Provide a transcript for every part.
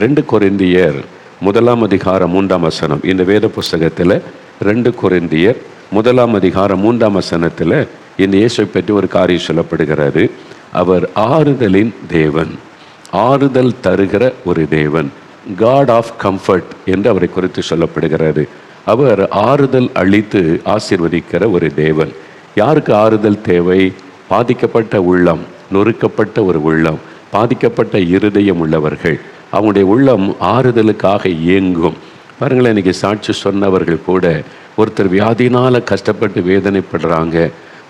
2 கொரிந்தியர் 1:3 இந்த வேத புஸ்தகத்தில் 2 கொரிந்தியர் 1:3 இந்த இயேசுவை பற்றி ஒரு காரியம் சொல்லப்படுகிறது. அவர் ஆறுதலின் தேவன், ஆறுதல் தருகிற ஒரு தேவன், காட் ஆஃப் கம்ஃபர்ட் என்று அவரை குறித்து சொல்லப்படுகிறது. அவர் ஆறுதல் அளித்து ஆசீர்வதிக்கிற ஒரு தேவன். யாருக்கு ஆறுதல் தேவை? பாதிக்கப்பட்ட உள்ளம், நொறுக்கப்பட்ட ஒரு உள்ளம், பாதிக்கப்பட்ட இருதயம் உள்ளவர்கள். அவங்களுடைய உள்ளம் ஆறுதலுக்காக இயங்கும். பாருங்களேன், இன்றைக்கி சாட்சி சொன்னவர்கள் கூட ஒருத்தர் வியாதினால் கஷ்டப்பட்டு வேதனைப்படுறாங்க,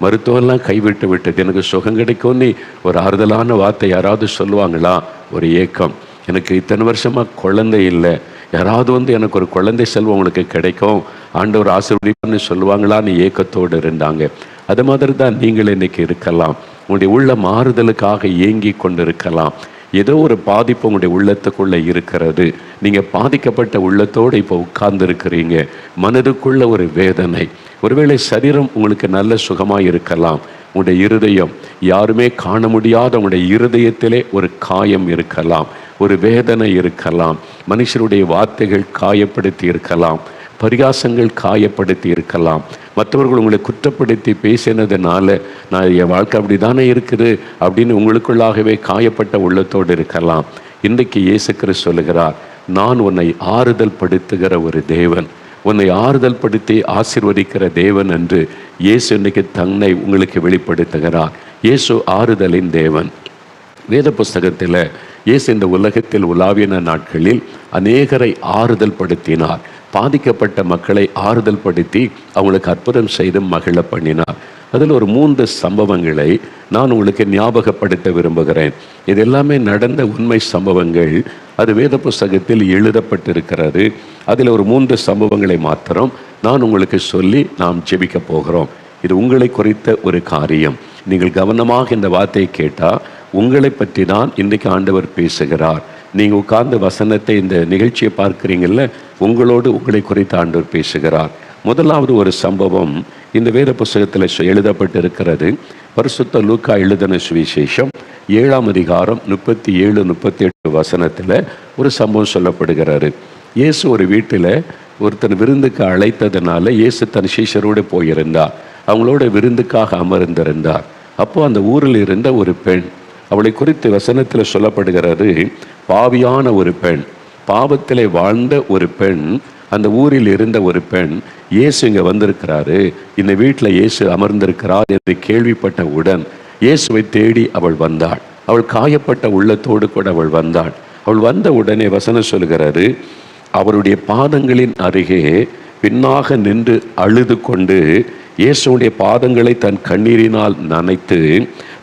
மருத்துவம்லாம் கைவிட்டு விட்டது, எனக்கு சுகம் கிடைக்கும்னு ஒரு ஆறுதலான வார்த்தை யாராவது சொல்லுவாங்களா? ஒரு ஏக்கம். எனக்கு இத்தனை வருஷமாக குழந்தை இல்லை, யாராவது எனக்கு ஒரு குழந்தை செல்வம் உங்களுக்கு கிடைக்கும், ஆண்டவர் ஆசீர்வதிப்பார்னு சொல்லுவாங்களான்னு ஏக்கத்தோடு இருந்தாங்க. அது மாதிரி தான் நீங்கள் இன்னைக்கு இருக்கலாம். உங்களுடைய உள்ள மாறுதலுக்காக ஏங்கி கொண்டு இருக்கலாம். ஏதோ ஒரு பாதிப்பு உங்களுடைய உள்ளத்துக்குள்ளே இருக்கிறது. நீங்கள் பாதிக்கப்பட்ட உள்ளத்தோடு இப்போ உட்கார்ந்து இருக்கிறீங்க. மனதுக்குள்ள ஒரு வேதனை. ஒருவேளை சரீரம் உங்களுக்கு நல்ல சுகமாக இருக்கலாம், உங்களுடைய இருதயம் யாருமே காண முடியாத உங்களுடைய இருதயத்திலே ஒரு காயம் இருக்கலாம், ஒரு வேதனை இருக்கலாம், மனுஷருடைய வார்த்தைகள் காயப்படுத்தி இருக்கலாம், பரிகாசங்கள் காயப்படுத்தி இருக்கலாம், மற்றவர்கள் உங்களை குற்றப்படுத்தி பேசினதுனால நான் என் வாழ்க்கை அப்படி தானே இருக்குது அப்படின்னு உங்களுக்குள்ளாகவே காயப்பட்ட உள்ளத்தோடு இருக்கலாம். இன்றைக்கு இயேசு கிறிஸ்து சொல்லுகிறார், நான் உன்னை ஆறுதல் படுத்துகிற ஒரு தேவன், உன்னை ஆறுதல் படுத்தி ஆசீர்வதிக்கிற தேவன் என்று இயேசு இன்றைக்கு தன்னை உங்களுக்கு வெளிப்படுத்துகிறார். இயேசு ஆறுதலின் தேவன். வேத புஸ்தகத்தில் இயேசு இந்த உலகத்தில் உலாவின நாட்களில் அநேகரை ஆறுதல் படுத்தினார். பாதிக்கப்பட்ட மக்களை ஆறுதல் படுத்தி அவங்களுக்கு அற்புதம் செய்து மகிழ பண்ணினார். அதில் ஒரு 3 சம்பவங்களை நான் உங்களுக்கு ஞாபகப்படுத்த விரும்புகிறேன். இது எல்லாமே நடந்த உண்மை சம்பவங்கள். அது வேத புஸ்தகத்தில் எழுதப்பட்டிருக்கிறது. அதில் ஒரு 3 சம்பவங்களை மாத்திரம் நான் உங்களுக்கு சொல்லி நாம் ஜெபிக்க போகிறோம். இது உங்களை குறித்த ஒரு காரியம். நீங்கள் கவனமாக இந்த வார்த்தையை கேட்டால் உங்களை பற்றி தான் இன்றைக்கு ஆண்டவர் பேசுகிறார். நீங்கள் உட்கார்ந்து வசனத்தை, இந்த நிகழ்ச்சியை பார்க்குறீங்கள்ல, உங்களோடு உங்களை குறித்து ஆண்டவர் பேசுகிறார். முதலாவது ஒரு சம்பவம் இந்த வேத புஸ்தகத்தில் எழுதப்பட்டு இருக்கிறது. பரிசுத்த லூக்கா எழுதின சுவிசேஷம் 7 37-38 ஒரு சம்பவம் சொல்லப்படுகிறாரு. இயேசு ஒரு வீட்டில் ஒருத்தன் விருந்துக்கு அழைத்ததுனால இயேசு தன் சீஷரோடு போயிருந்தார். அவங்களோட விருந்துக்காக அமர்ந்திருந்தார். அப்போ அந்த ஊரில் இருந்த ஒரு பெண், அவளை குறித்து வசனத்தில் சொல்லப்படுகிறது, பாவியான ஒரு பெண், பாவத்திலே வாழ்ந்த ஒரு பெண், அந்த ஊரில் இருந்த ஒரு பெண், இயேசு இங்கே வந்திருக்கிறாரு, இந்த வீட்டில் இயேசு அமர்ந்திருக்கிறார் என்று கேள்விப்பட்டவுடன் இயேசுவை தேடி அவள் வந்தாள். அவள் காயப்பட்ட உள்ளத்தோடு கூட அவள் வந்தாள். அவள் வந்த உடனே வசனம் சொல்கிறாரு, அவருடைய பாதங்களின் அருகே பின்னாக நின்று அழுது கொண்டு இயேசுடைய பாதங்களை தன் கண்ணீரினால் நனைத்து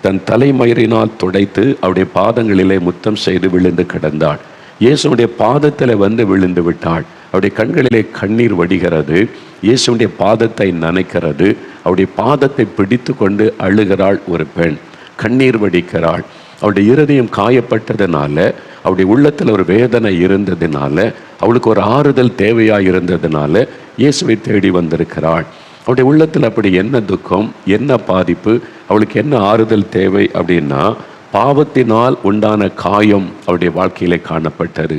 தன் தலைமயிரினால் துடைத்து அவருடைய பாதங்களிலே முத்தம் செய்து விழுந்து கிடந்தாள். இயேசுடைய பாதத்தில் வந்து விழுந்து விட்டாள். அவருடைய கண்களிலே கண்ணீர் வடிகிறது. இயேசுடைய பாதத்தை நனைக்கிறது. அவருடைய பாதத்தை பிடித்து கொண்டு அழுகிறாள் ஒரு பெண், கண்ணீர் வடிக்கிறாள். அவருடைய இருதயம் காயப்பட்டதுனால, அவருடைய உள்ளத்தில் ஒரு வேதனை இருந்ததுனால, அவளுக்கு ஒரு ஆறுதல் தேவையாக இருந்ததுனால இயேசுவை தேடி வந்திருக்கிறாள். அவருடைய உள்ளத்தில் அப்படி என்ன துக்கம், என்ன பாதிப்பு, அவளுக்கு என்ன ஆறுதல் தேவை அப்படின்னா, பாவத்தினால் உண்டான காயம் அவருடைய வாழ்க்கையிலே காணப்பட்டது.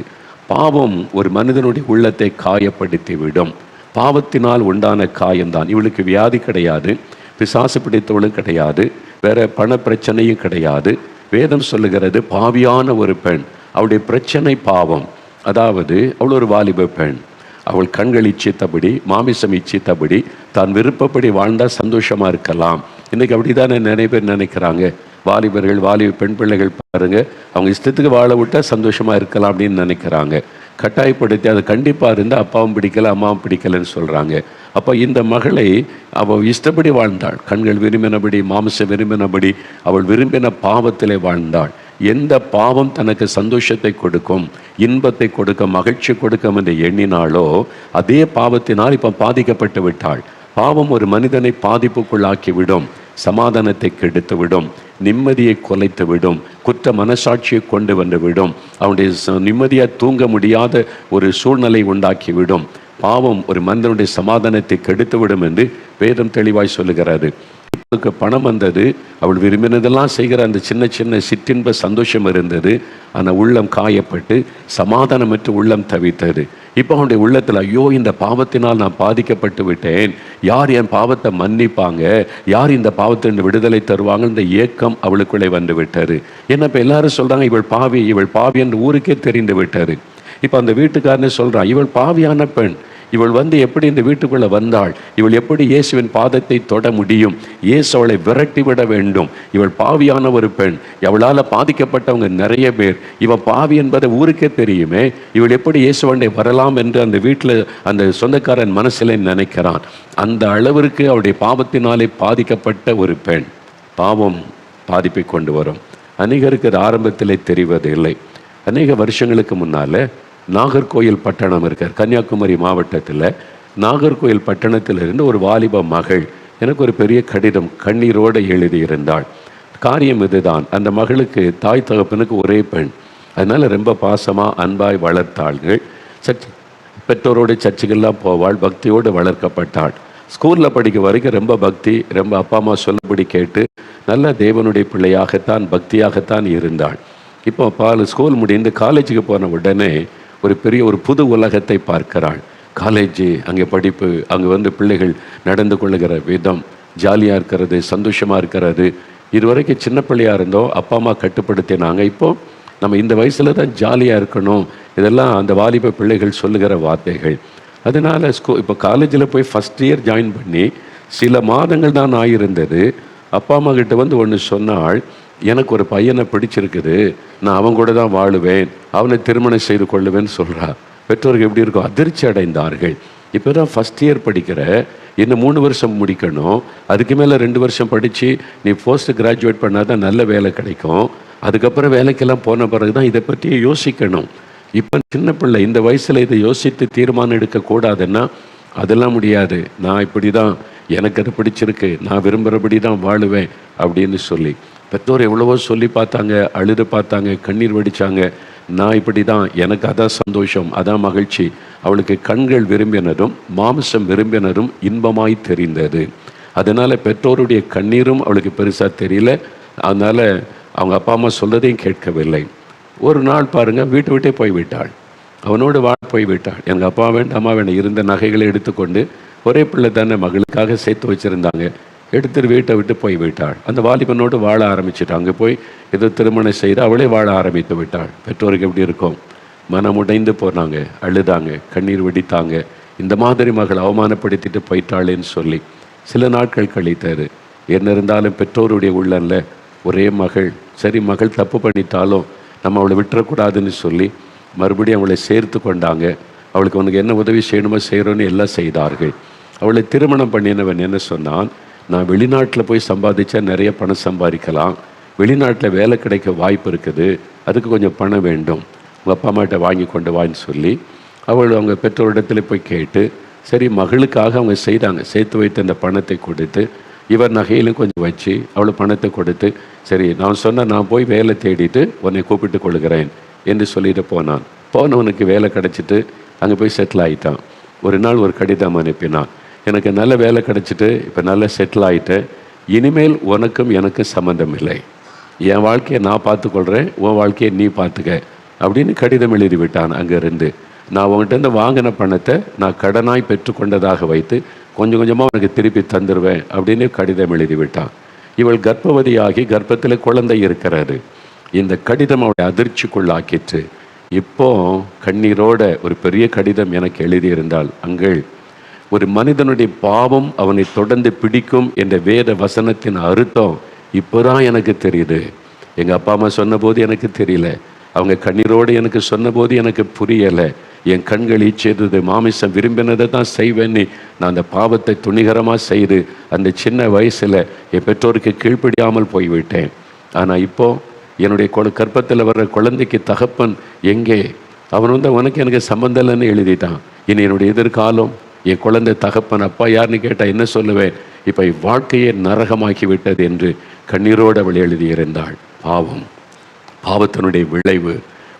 பாவம் ஒரு மனிதனுடைய உள்ளத்தை காயப்படுத்தி விடும். பாவத்தினால் உண்டான காயம்தான். இவளுக்கு வியாதி கிடையாது, பிசாசு பிடித்தவளும் கிடையாது, வேற பண பிரச்சனையும் கிடையாது. வேதம் சொல்லுகிறது, பாவியான ஒரு பெண், அவளுடைய பிரச்சனை பாவம். அதாவது அவள் ஒரு வாலிப பெண். அவள் கண்கள் இச்சித்தபடி, மாமிசம் இச்சித்தபடி, தான் விருப்பப்படி வாழ்ந்தால் சந்தோஷமாக இருக்கலாம். இன்றைக்கி அப்படி தானே நிறைய பேர் நினைக்கிறாங்க. வாலிபர்கள், வாலிப பெண் பிள்ளைகள் பாருங்கள், அவங்க இஷ்டத்துக்கு வாழ விட்டால் சந்தோஷமாக இருக்கலாம் அப்படின்னு நினைக்கிறாங்க. கட்டாயப்படுத்தி அது கண்டிப்பாக இருந்தால் அப்பாவும் பிடிக்கலை, அம்மாவும் பிடிக்கலைன்னு சொல்கிறாங்க. அப்போ இந்த மகளை அவள் இஷ்டப்படி வாழ்ந்தாள். கண்கள் விரும்பினபடி, மாமிசம் விரும்பினபடி அவள் விரும்பின பாவத்திலே வாழ்ந்தாள். எந்த பாவம் தனக்கு சந்தோஷத்தை கொடுக்கும், இன்பத்தை கொடுக்கும், மகிழ்ச்சி கொடுக்கும் என்று எண்ணினாலோ அதே பாவத்தினால் இப்போ பாதிக்கப்பட்டு விட்டாள். பாவம் ஒரு மனிதனை பாதிப்புக்குள்ளாக்கி விடும், சமாதானத்தை கெடுத்து விடும், நிம்மதியை குலைத்து விடும், குற்ற மனசாட்சியை கொண்டு வந்து விடும், அவனுடைய நிம்மதியாக தூங்க முடியாத ஒரு சூழ்நிலை உண்டாக்கி விடும். பாவம் ஒரு மனிதனுடைய சமாதானத்தை கெடுத்து விடும் என்று வேதம் தெளிவாய் சொல்லுகிறது. அவளுக்கு பணம் வந்தது, அவள் விரும்பினதெல்லாம் செய்கிற அந்த சின்ன சின்ன சிற்றின்ப சந்தோஷம் இருந்தது. ஆனால் உள்ளம் காயப்பட்டு சமாதானமற்று உள்ளம் தவித்தது. இப்போ அவனுடைய உள்ளத்தில், ஐயோ இந்த பாவத்தினால் நான் பாதிக்கப்பட்டு விட்டேன், யார் என் பாவத்தை மன்னிப்பாங்க, யார் இந்த பாவத்தின் விடுதலை தருவாங்க, இந்த ஏக்கம் அவளுக்குள்ளே வந்து விட்டாரு. ஏன்னா இப்போ எல்லாரும் சொல்கிறாங்க, இவள் பாவி என்று ஊருக்கே தெரிந்து விட்டாரு. இப்போ அந்த வீட்டுக்காரனே சொல்கிறான், இவள் பாவியான பெண், இவள் வந்து எப்படி இந்த வீட்டுக்குள்ளே வந்தாள், இவள் எப்படி இயேசுவின் பாதத்தை தொட முடியும், இயேசு அவளை விரட்டி விட வேண்டும், இவள் பாவியான ஒரு பெண், அவளால் பாதிக்கப்பட்டவங்க நிறைய பேர், இவள் பாவி என்பதை ஊருக்கே தெரியுமே, இவள் எப்படி இயேசுவண்டை வரலாம் என்று அந்த வீட்டில் அந்த சொந்தக்காரன் மனசில் நினைக்கிறான். அந்த அளவிற்கு அவளுடைய பாவத்தினாலே பாதிக்கப்பட்ட ஒரு பெண். பாவம் பாதிப்பை கொண்டு வரும். அநேகருக்கு அது ஆரம்பத்திலே தெரிவதில்லை. அநேக வருஷங்களுக்கு முன்னால் நாகர்கோயில் பட்டணம் இருக்கார், கன்னியாகுமரி மாவட்டத்தில். நாகர்கோயில் பட்டணத்திலிருந்து ஒரு வாலிப மகள் எனக்கு ஒரு பெரிய கடிதம் கண்ணீரோடு எழுதியிருந்தாள். காரியம் இதுதான், அந்த மகளுக்கு தாய் தகப்பனுக்கு ஒரே பெண், அதனால் ரொம்ப பாசமாக அன்பாய் வளர்த்தாள்கள். பெற்றோரோடு சர்ச்சுக்கெல்லாம் போவாள், பக்தியோடு வளர்க்கப்பட்டாள். ஸ்கூலில் படிக்க வரைக்கும் ரொம்ப பக்தி, ரொம்ப அப்பா அம்மா சொல்லபடி கேட்டு நல்ல தேவனுடைய பிள்ளையாகத்தான் பக்தியாகத்தான் இருந்தாள். இப்போ ஸ்கூல் முடிந்து காலேஜுக்கு போன உடனே ஒரு புது உலகத்தை பார்க்கிறாள். காலேஜு, அங்கே படிப்பு, அங்கே வந்து பிள்ளைகள் நடந்து கொள்ளுகிற விதம், ஜாலியாக இருக்கிறது, சந்தோஷமாக இருக்கிறது. இதுவரைக்கும் சின்ன பிள்ளையாக இருந்தோம், அப்பா அம்மா கட்டுப்படுத்தினாங்க. இப்போது நம்ம இந்த வயசில் தான் ஜாலியாக இருக்கணும், இதெல்லாம் அந்த வாலிப பிள்ளைகள் சொல்லுகிற வார்த்தைகள். அதனால் இப்போ காலேஜில் போய் ஃபஸ்ட் இயர் ஜாயின் பண்ணி சில மாதங்கள் தான் ஆகியிருந்தது. அப்பா அம்மா கிட்ட வந்து ஒன்று சொன்னாள், எனக்கு ஒரு பையனை பிடிச்சிருக்குது, நான் அவன் கூட தான் வாழுவேன், அவனை திருமணம் செய்து கொள்ளுவேன்னு சொல்கிறா. பெற்றோருக்கு எப்படி இருக்கும்? அதிர்ச்சி அடைந்தார்கள். இப்போ தான் ஃபஸ்ட் இயர் படிக்கிற, இன்னும் 3 வருஷம் முடிக்கணும், அதுக்கு மேலே 2 வருஷம் படித்து நீ போஸ்ட் கிராஜுவேட் பண்ணால் தான் நல்ல வேலை கிடைக்கும், அதுக்கப்புறம் வேலைக்கெல்லாம் போன பிறகு தான் இதை பற்றியே யோசிக்கணும். இப்போ சின்ன பிள்ளை இந்த வயசில் இதை யோசித்து தீர்மானம் எடுக்கக்கூடாதுன்னா அதெல்லாம் முடியாது, நான் இப்படி தான், எனக்கு அது பிடிச்சிருக்கு, நான் விரும்புகிறபடி தான் வாழுவேன் அப்படின்னு சொல்லி பெற்றோர் எவ்வளவோ சொல்லி பார்த்தாங்க, அழுது பார்த்தாங்க, கண்ணீர் வடித்தாங்க. நான் இப்படி தான், எனக்கு அதான் சந்தோஷம், அதான் மகிழ்ச்சி. அவளுக்கு கண்கள் விரும்பினதும் மாமிசம் விரும்பினதும் இன்பமாய் தெரிந்தது. அதனால் பெற்றோருடைய கண்ணீரும் அவளுக்கு பெருசாக தெரியல. அதனால் அவங்க அப்பா அம்மா சொல்றதையும் கேட்கவில்லை. ஒரு நாள் பாருங்கள், விட்டே போய்விட்டாள், அவனோடு போய்விட்டாள். எங்கள் அப்பா வேண்டாம் அம்மா வேண்டாம், இருந்த நகைகளை எடுத்துக்கொண்டு, ஒரே பிள்ளை தானே மகளுக்காக சேர்த்து வச்சுருந்தாங்க, எடுத்துட்டு வீட்டை விட்டு போய்விட்டாள். அந்த வாலிபனோடு வாழ ஆரம்பிச்சிட்டாள். அங்கே போய் ஏதோ திருமணம் செய்து அவளே வாழ ஆரம்பித்து விட்டாள். பெற்றோருக்கு எப்படி இருக்கும்? மனமுடைந்து போனாங்க, அழுதாங்க, கண்ணீர் வெடித்தாங்க. இந்த மாதிரி மகள் அவமானப்படுத்திட்டு போயிட்டாளேன்னு சொல்லி சில நாட்கள் கழித்தாரு. என்ன இருந்தாலும் பெற்றோருடைய உள்ளல்ல, ஒரே மகள், சரி மகள் தப்பு பண்ணிட்டாலும் நம்ம அவளை விட்டுறக்கூடாதுன்னு சொல்லி மறுபடியும் அவளை சேர்த்து கொண்டாங்க. அவளுக்கு உனக்கு என்ன உதவி செய்யணுமோ செய்கிறோன்னு எல்லாம் செய்தார்கள். அவளை திருமணம் பண்ணினவன் என்ன சொன்னான், நான் வெளிநாட்டில் போய் சம்பாதிச்சா நிறைய பணம் சம்பாதிக்கலாம், வெளிநாட்டில் வேலை கிடைக்க வாய்ப்பு இருக்குது, அதுக்கு கொஞ்சம் பணம் வேண்டும், உங்கள் அப்பா அம்மாட்ட வாங்கி கொண்டு வான்னு சொல்லி அவங்க பெற்றோரிடத்தில் போய் கேட்டு, சரி மகளுக்காக அவங்க செய்தாங்க. சேர்த்து வைத்த அந்த பணத்தை கொடுத்து இவர் நகையிலும் கொஞ்சம் வச்சு அவளை பணத்தை கொடுத்து, சரி நான் சொன்னால் நான் போய் வேலை தேடிட்டு உன்னை கூப்பிட்டு கொள்கிறேன் என்று சொல்லிட்டு போனவனுக்கு வேலை கிடச்சிட்டு அங்கே போய் செட்டில் ஆகிட்டான். ஒரு நாள் ஒரு கடிதம் அனுப்பினான், எனக்கு நல்ல வேலை கிடச்சிட்டு இப்போ நல்லா செட்டில் ஆகிட்டேன், இனிமேல் உனக்கும் எனக்கும் சம்மந்தம் இல்லை, என் வாழ்க்கையை நான் பார்த்துக்கொள்கிறேன், உன் வாழ்க்கையை நீ பார்த்துக்க அப்படின்னு கடிதம் எழுதி விட்டான். அங்கேருந்து நான் உங்கள்கிட்ட வாங்கின பணத்தை நான் கடனாய் பெற்றுக்கொண்டதாக வைத்து கொஞ்சம் கொஞ்சமாக உனக்கு திருப்பி தந்துடுவேன் அப்படின்னு கடிதம் எழுதி விட்டான். இவள் கர்ப்பவதியாகி கர்ப்பத்தில் குழந்தை இருக்கிறாரு. இந்த கடிதம் அவளை அதிர்ச்சிக்குள்ளாக்கிற்று. இப்போ கண்ணீரோட ஒரு பெரிய கடிதம் எனக்கு எழுதியிருந்தாள், அங்கள் ஒரு மனிதனுடைய பாவம் அவனை தொடர்ந்து பிடிக்கும் என்ற வேத வசனத்தின் அர்த்தம் இப்போதான் எனக்கு தெரியுது. எங்கள் அப்பா அம்மா சொன்னபோது எனக்கு தெரியல, அவங்க கண்ணீரோடு எனக்கு சொன்னபோது எனக்கு புரியலை. என் கண்கள் ஈச்சது மாமிசம் விரும்பினதை தான் செய்வேன்னு நான் அந்த பாவத்தை துணிகரமாக செய்து அந்த சின்ன வயசில் என் பெற்றோருக்கு கீழ்ப்படியாமல் போய்விட்டேன். ஆனால் இப்போது என்னுடைய கர்ப்பத்தில் வர்ற குழந்தைக்கு தகப்பன் எங்கே, அவன் உனக்கு எனக்கு சம்பந்தம் இல்லைன்னு எழுதிட்டான். இனி என்னுடைய எதிர்காலம், என் குழந்தை தகப்பன் அப்பா யாருன்னு கேட்டால் என்ன சொல்லுவேன்? இப்போ வாழ்க்கையே நரகமாக்கி விட்டது என்று கண்ணீரோடு அவள் எழுதியிருந்தாள். பாவத்தினுடைய விளைவு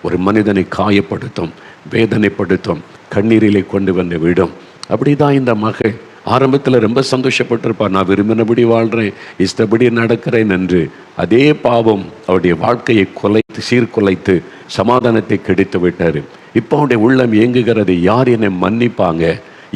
ஒரு மனிதனை காயப்படுத்தும், வேதனைப்படுத்தும், கண்ணீரிலே கொண்டு வந்து விடும். அப்படிதான் இந்த மகள் ஆரம்பத்தில் ரொம்ப சந்தோஷப்பட்டிருப்பார், நான் விரும்பினபடி வாழ்கிறேன், இஷ்டப்படி நடக்கிறேன் என்று. அதே பாவம் அவருடைய வாழ்க்கையை சீர்குலைத்து சமாதானத்தை கெடுத்து விட்டார். இப்போ அவருடைய உள்ளம் இயங்குகிறது, யார் என்னை மன்னிப்பாங்க,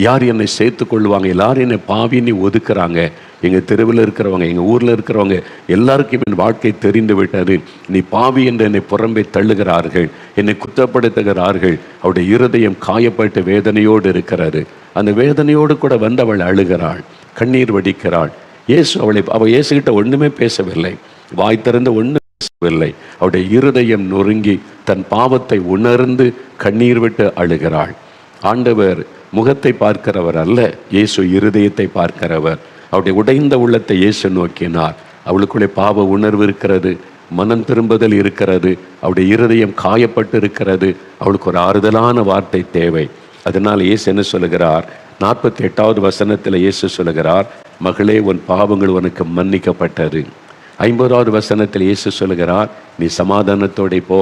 யார் என்னை சேர்த்து கொள்வாங்க, எல்லாரும் என்னை பாவின்னு ஒதுக்குறாங்க. எங்கள் தெருவில் இருக்கிறவங்க, எங்கள் ஊரில் இருக்கிறவங்க எல்லாருக்கும் என் வாழ்க்கை தெரிந்து விட்டது. நீ பாவி என்று என்னை புறம்பே தள்ளுகிறார்கள், என்னை குற்றப்படுத்துகிறார்கள். அவருடைய இருதயம் காயப்பட்டு வேதனையோடு இருக்கிறாரு. அந்த வேதனையோடு கூட வந்து அவள் அழுகிறாள், கண்ணீர் வடிக்கிறாள். அவள் இயேசுகிட்ட ஒன்றுமே பேசவில்லை, வாய் திறந்து ஒன்றும் பேசவில்லை. அவருடைய இருதயம் நொறுங்கி தன் பாவத்தை உணர்ந்து கண்ணீர் விட்டு அழுகிறாள். ஆண்டவர் முகத்தை பார்க்கிறவர் அல்ல, இயேசு இருதயத்தை பார்க்கிறவர். அவருடைய உடைந்த உள்ளத்தை இயேசு நோக்கினார். அவளுக்குள்ளே பாவ உணர்வு இருக்கிறது, மனம் திரும்புதல் இருக்கிறது, அவருடைய இருதயம் காயப்பட்டு இருக்கிறது. அவளுக்கு ஒரு ஆறுதலான வார்த்தை தேவை. அதனால் இயேசு என்ன சொல்லுகிறார்? 48வது வசனத்தில் இயேசு சொல்லுகிறார், மகளே, உன் பாவங்கள் உனக்கு மன்னிக்கப்பட்டது. 50வது வசனத்தில் இயேசு சொல்லுகிறார், நீ சமாதானத்தோടെ போ.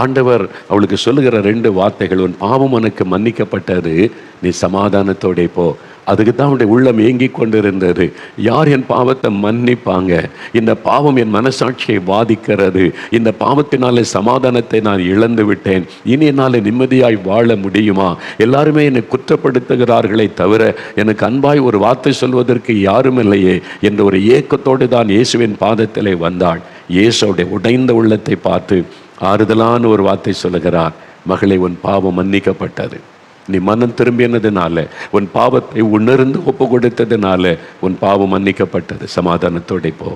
ஆண்டவர் அவளுக்கு சொல்லுகிற 2 வார்த்தைகள், உன் பாவம் உனக்கு மன்னிக்கப்பட்டது, நீ சமாதானத்தோടെ போ. அதுக்கு தான் அவனுடைய உள்ளம் ஏங்கி கொண்டிருந்தது. யார் என் பாவத்தை மன்னிப்பாங்க? இந்த பாவம் என் மனசாட்சியை பாதிக்கிறது. இந்த பாவத்தினாலே சமாதானத்தை நான் இழந்து விட்டேன். இனி என்னால் நிம்மதியாய் வாழ முடியுமா? எல்லாருமே என்னை குற்றப்படுத்துகிறார்களே தவிர எனக்கு அன்பாய் ஒரு வார்த்தை சொல்வதற்கு யாரும் இல்லையே என்ற ஒரு ஏக்கத்தோடு தான் இயேசுவின் பாதத்திலே வந்தாள். இயேசுடைய உடைந்த உள்ளத்தை பார்த்து ஆறுதலான ஒரு வார்த்தை சொல்லுகிறார், மகளே, உன் பாவம் மன்னிக்கப்பட்டது. நீ மனம் திரும்பினதுனால, உன் பாவத்தை உணர்ந்து ஒப்பு கொடுத்ததுனால உன் பாவம் மன்னிக்கப்பட்டது. சமாதானத்தோടെ போ.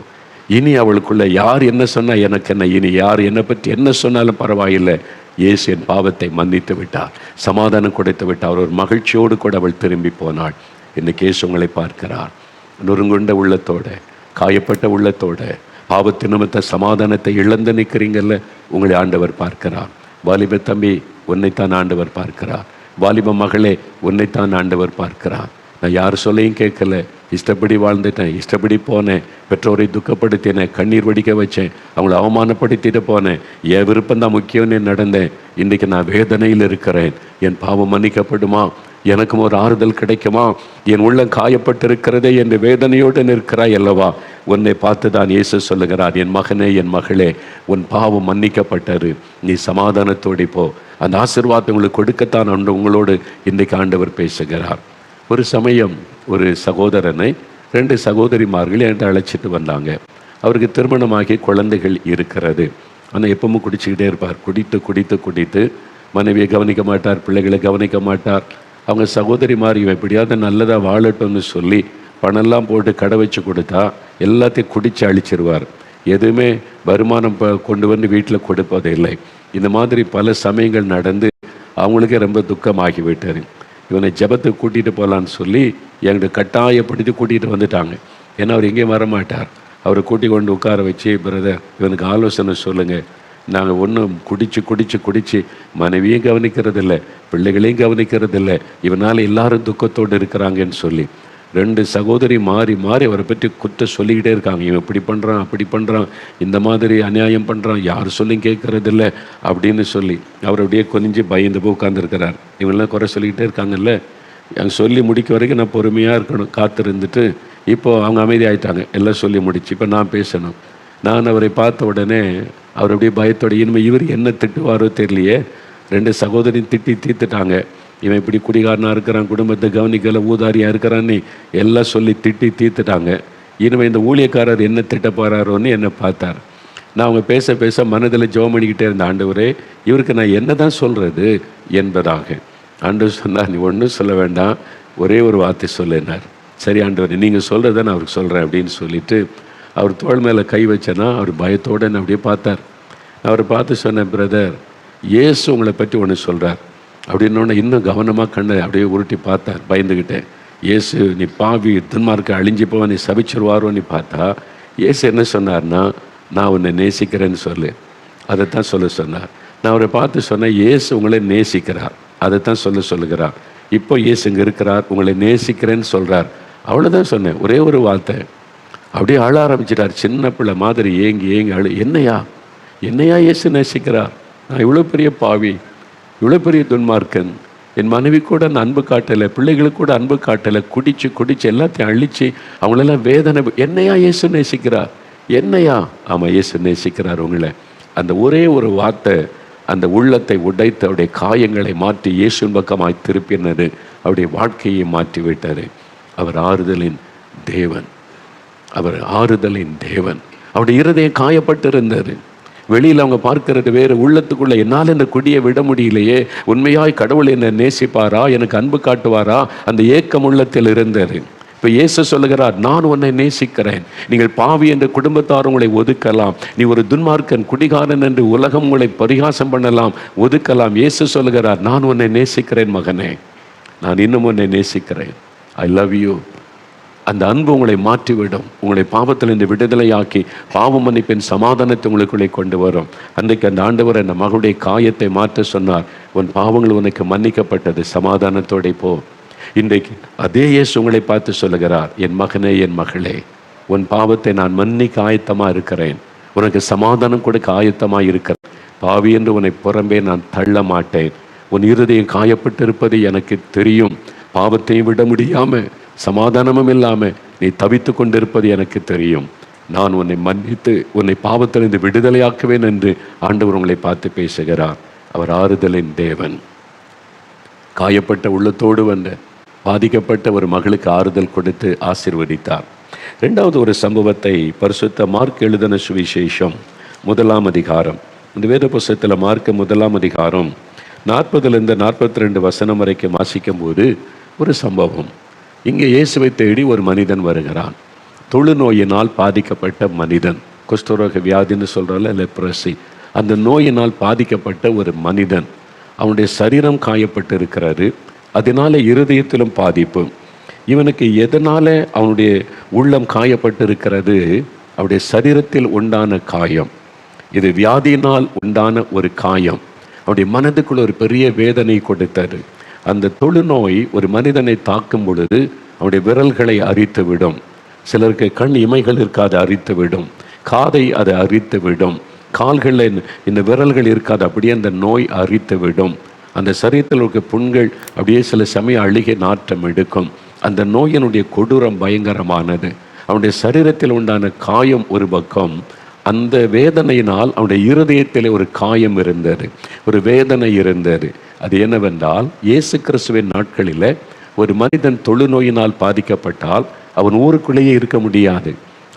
இனி அவளுக்குள்ள யார் என்ன சொன்னா எனக்கு என்ன, இனி யார் என்னை பற்றி என்ன சொன்னாலும் பரவாயில்லை, இயேசு என் பாவத்தை மன்னித்து விட்டார், சமாதானம் கொடுத்து விட்டார். ஒரு மகிழ்ச்சியோடு கூட அவள் திரும்பி போனாள். இன்னைக்கு இயேசு உங்களை பார்க்கிறார். நொறுங்குண்ட உள்ளத்தோட, காயப்பட்ட உள்ளத்தோட, பாவத்து நிமித்த சமாதானத்தை இழந்து நிற்கிறீங்கல்ல, உங்களை ஆண்டவர் பார்க்கிறார். வாலிப தம்பி, உன்னைத்தான் ஆண்டவர் பார்க்கிறார். வாலிப மகளே, உன்னைத்தான் ஆண்டவர் பார்க்கிறார். நான் யார் சொல்லையும் கேட்கல, இஷ்டப்படி வாழ்ந்துட்டேன், இஷ்டப்படி போனேன், பெற்றோரை துக்கப்படுத்தினேன், கண்ணீர் வடிக்க வச்சேன், அவங்கள அவமானப்படுத்திட்டு போனேன், என் விருப்பம்தான் முக்கியம்னு நடந்தேன். இன்றைக்கி நான் வேதனையில் இருக்கிறேன். என் பாவம் மன்னிக்கப்படுமா? எனக்கும் ஒரு ஆறுதல் கிடைக்குமா? என் உள்ளம் காயப்பட்டிருக்கிறதே என்று வேதனையோடு நிற்கிறாய் அல்லவா? உன்னை பார்த்து தான் இயேசு சொல்லுகிறார், என் மகனே, என் மகளே, உன் பாவம் மன்னிக்கப்பட்டது, நீ சமாதானத்தோடு போ. அந்த ஆசீர்வாதத்தை உங்களுக்கு கொடுக்கத்தான் உங்களோடு இன்றைக்கு ஆண்டவர் பேசுகிறார். ஒரு சமயம் ஒரு சகோதரனை 2 சகோதரிமார்கள் என்கிட்ட அழைச்சிட்டு வந்தாங்க. அவருக்கு திருமணமாகி குழந்தைகள் இருக்கிறது. ஆனால் எப்பவும் குடிச்சுக்கிட்டே இருப்பார். குடித்து குடித்து குடித்து மனைவியை கவனிக்க மாட்டார், பிள்ளைகளை கவனிக்க மாட்டார். அவங்க சகோதரிமார் இவன் எப்படியாவது நல்லதாக வாழட்டும்னு சொல்லி பணம்லாம் போட்டு கடை வச்சு கொடுத்தா எல்லாத்தையும் குடித்து அழிச்சிருவார். எதுவுமே வருமானம் கொண்டு வந்து வீட்டில் கொடுப்பதில்லை. இந்த மாதிரி பல சமயங்கள் நடந்து அவங்களுக்கே ரொம்ப துக்கமாகி விட்டார். இவனை ஜெபத்துக்கு கூட்டிகிட்டு போகலான்னு சொல்லி என்கிட்ட கட்டாயப்படுத்தி கூட்டிகிட்டு வந்துட்டாங்க. ஏன்னா அவர் எங்கேயும் வரமாட்டார். அவரை கூட்டி கொண்டு உட்கார வச்சு, பிரதர், இவனுக்கு ஆலோசனை சொல்லுங்கள். நாங்கள் ஒன்றும் குடித்து மனைவியும் கவனிக்கிறதில்லை, பிள்ளைகளையும் கவனிக்கிறதில்லை, இவனால் எல்லாரும் துக்கத்தோடு இருக்கிறாங்கன்னு சொல்லி 2 சகோதரி மாறி மாறி அவரை பற்றி குற்றம் சொல்லிக்கிட்டே இருக்காங்க. இவன் இப்படி பண்ணுறான், அப்படி பண்ணுறான், இந்த மாதிரி அநியாயம் பண்ணுறான், யார் சொல்லியும் கேட்கறதில்ல அப்படின்னு சொல்லி அவர் அப்படியே கொஞ்சம் பயந்து போய் உட்காந்துருக்கிறார். இவங்கெல்லாம் குறை சொல்லிக்கிட்டே இருக்காங்கல்ல, அங்கே சொல்லி முடிக்க வரைக்கும் நான் பொறுமையாக இருக்கணும், காத்திருந்துட்டு. இப்போது அவங்க அமைதியாகிட்டாங்க, எல்லாம் சொல்லி முடிச்சு. இப்போ நான் பேசணும். நான் அவரை பார்த்த உடனே அவர் அப்படியே பயத்தோட, இனிமேல் இவர் என்ன திட்டுவாரோ தெரியலையே, 2 சகோதரியும் திட்டி தீர்த்துட்டாங்க. இவன் இப்படி குடிகாரனாக இருக்கிறான், குடும்பத்தை கவனிக்கலை, ஊதாரியாக இருக்கிறான்னு எல்லாம் சொல்லி திட்டி தீர்த்துட்டாங்க. இனிமேல் இந்த ஊழியக்காரர் என்ன திட்ட போகிறாரோன்னு என்னை பார்த்தார். நான் அவங்க பேச பேச மனதில் ஜெபம் பண்ணிக்கிட்டே இருந்த, ஆண்டவரே, இவருக்கு நான் என்ன தான் சொல்கிறது என்பதாக. ஆண்டவர் சொன்னார், நீ ஒன்றும் சொல்ல வேண்டாம், ஒரே ஒரு வார்த்தை சொல்லினார். சரி ஆண்டவர், நீங்கள் சொல்கிறத நான் அவருக்கு சொல்கிறேன் அப்படின்னு சொல்லிவிட்டு அவர் தோள் மேலே கை வச்சேன்னா அவர் பயத்தோடு என்னை அப்படியே பார்த்தார். அவரை பார்த்து சொன்னேன், பிரதர், இயேசு உங்களை பற்றி ஒன்று சொல்கிறார் அப்படின்னோடனே இன்னும் கவனமாக கண்ணை அப்படியே உருட்டி பார்த்தார். பயந்துக்கிட்டேன். இயேசு, நீ பாவி, துன்மார்க்க அழிஞ்சு போவ, நீ சபிச்சிருவாரோன்னு பார்த்தா இயேசு என்ன சொன்னார்னா, நான் உன்னை நேசிக்கிறேன்னு சொல்லு. அதைத்தான் சொல்ல சொன்னார். நான் அவரை பார்த்து சொன்னேன், இயேசு உங்களை நேசிக்கிறார், அதைத்தான் சொல்லுகிறார். இப்போ இயேசு இங்கே இருக்கிறார், உங்களை நேசிக்கிறேன்னு சொல்கிறார். அவ்வளோதான் சொன்னேன், ஒரே ஒரு வார்த்தை. அப்படியே அழ ஆரம்பிச்சிட்டார், சின்ன பிள்ளை மாதிரி ஏங்கி ஏங்கி அழு. என்னையா இயேசு நேசிக்கிறார்? நான் இவ்வளோ பெரிய பாவி, இவ்வளோ பெரிய துன்மார்க்கன், என் மனைவி கூட நான் அன்பு காட்டலை, பிள்ளைகளுக்கு கூட அன்பு காட்டலை, குடிச்சு எல்லாத்தையும் அழிச்சு அவங்களெல்லாம் வேதனை. என்னையா இயேசு நேசிக்கிறார்? என்னையா? ஆமாம், இயேசு நேசிக்கிறார் உங்களை. அந்த ஒரே ஒரு வார்த்தை அந்த உள்ளத்தை உடைத்து அவருடைய காயங்களை மாற்றி இயேசுவின் பக்கமாய் திருப்பினது. அவருடைய வாழ்க்கையை மாற்றி விட்டார். அவர் ஆறுதலின் தேவன். அவர் ஆறுதலின் தேவன். அவருடைய இருதயம் காயப்பட்டிருந்தார். வெளியில் அவங்க பார்க்கறது வேறு, உள்ளத்துக்குள்ள என்னால் இந்த குடியை விட முடியலையே, உண்மையாய் கடவுள் என்னை நேசிப்பாரா, எனக்கு அன்பு காட்டுவாரா, அந்த ஏக்கம் உள்ளத்தில் இருந்தார். இப்போ இயேசு சொல்லுகிறார், நான் உன்னை நேசிக்கிறேன். நீங்கள் பாவி என்ற குடும்பத்தார் உங்களை ஒதுக்கலாம், நீ ஒரு துன்மார்க்கன் குடிகாரன் என்று உலகம் உங்களை பரிகாசம் பண்ணலாம், ஒதுக்கலாம். இயேசு சொல்லுகிறார், நான் உன்னை நேசிக்கிறேன் மகனே, நான் இன்னும் உன்னை நேசிக்கிறேன். I love you. அந்த அன்பு உங்களை மாற்றிவிடும். உங்களை பாவத்திலிருந்து விடுதலையாக்கி பாவ மன்னிப்பின் சமாதானத்தை உங்களுக்குள்ளே கொண்டு வரும். அன்றைக்கு அந்த ஆண்டவர் அந்த மகளுடைய காயத்தை மாற்ற சொன்னார். உன் பாவங்கள் உனக்கு மன்னிக்கப்பட்டது, சமாதானத்தோടെ போ. இன்றைக்கு அதே இயேசு உங்களை பார்த்து சொல்லுகிறார், என் மகனே, என் மகளே, உன் பாவத்தை நான் மன்னிக்க ஆயத்தமாக இருக்கிறேன், உனக்கு சமாதானம் கொடுக்க ஆயத்தமாக இருக்கிறேன். பாவி என்று உன்னை புறம்பே நான் தள்ள மாட்டேன். உன் இருதயம் காயப்பட்டு இருப்பது எனக்கு தெரியும். பாவத்தையும் விட முடியாமல் சமாதானமும் இல்லாமல் நீ தவித்து கொண்டிருப்பது எனக்கு தெரியும். நான் உன்னை மன்னித்து உன்னை பாவத்திலிருந்து விடுதலையாக்குவேன் என்று ஆண்டவர் உங்களை பார்த்து பேசுகிறார். அவர் ஆறுதலின் தேவன். காயப்பட்ட உள்ளத்தோடு வந்த பாதிக்கப்பட்ட ஒரு மகளுக்கு ஆறுதல் கொடுத்து ஆசீர்வதித்தார். இரண்டாவது ஒரு சம்பவத்தை பரிசுத்த மார்க் எழுதின சுவிசேஷம் 1ஆம் அதிகாரம், இந்த வேத புஸ்தகத்தில் மார்க் 1ஆம் அதிகாரம் 40 42 வசனம் வரைக்கும் வாசிக்கும் போது ஒரு சம்பவம். இங்கே இயேசுவை தேடி ஒரு மனிதன் வருகிறான். தொழுநோயினால் பாதிக்கப்பட்ட மனிதன், குஷ்டரோக வியாதின்னு சொல்கிறோம்ல, லெப்ரசி, அந்த நோயினால் பாதிக்கப்பட்ட ஒரு மனிதன். அவனுடைய சரீரம் காயப்பட்டு இருக்கிறாரு. அதனால இருதயத்திலும் பாதிப்பு. இவனுக்கு எதனால் அவனுடைய உள்ளம் காயப்பட்டு இருக்கிறது? அவருடைய சரீரத்தில் உண்டான காயம். இது வியாதியினால் உண்டான ஒரு காயம். அவருடைய மனதுக்குள்ள ஒரு பெரிய வேதனை கொடுத்தாரு. அந்த தொழுநோய் ஒரு மனிதனை தாக்கும் பொழுது அவருடைய விரல்களை அரித்து விடும். சிலருக்கு கண் இமைகள் இருக்காது, அரித்து விடும். காதை அதை அரித்து விடும். கால்களில் இந்த விரல்கள் இருக்காது, அப்படியே அந்த நோய் அரித்து விடும். அந்த சரீரத்தில் இருக்க புண்கள் அப்படியே சில சமயம் அழுகி நாற்றம் எடுக்கும். அந்த நோயினுடைய கொடூரம் பயங்கரமானது. அவனுடைய சரீரத்தில் உண்டான காயம் ஒரு பக்கம், அந்த வேதனையினால் அவனுடைய இருதயத்தில் ஒரு காயம் இருந்தது, ஒரு வேதனை இருந்தது. அது என்னவென்றால், இயேசு கிறிஸ்துவின் நாட்களில் ஒரு மனிதன் தொழுநோயினால் பாதிக்கப்பட்டால் அவன் ஊருக்குள்ளேயே இருக்க முடியாது.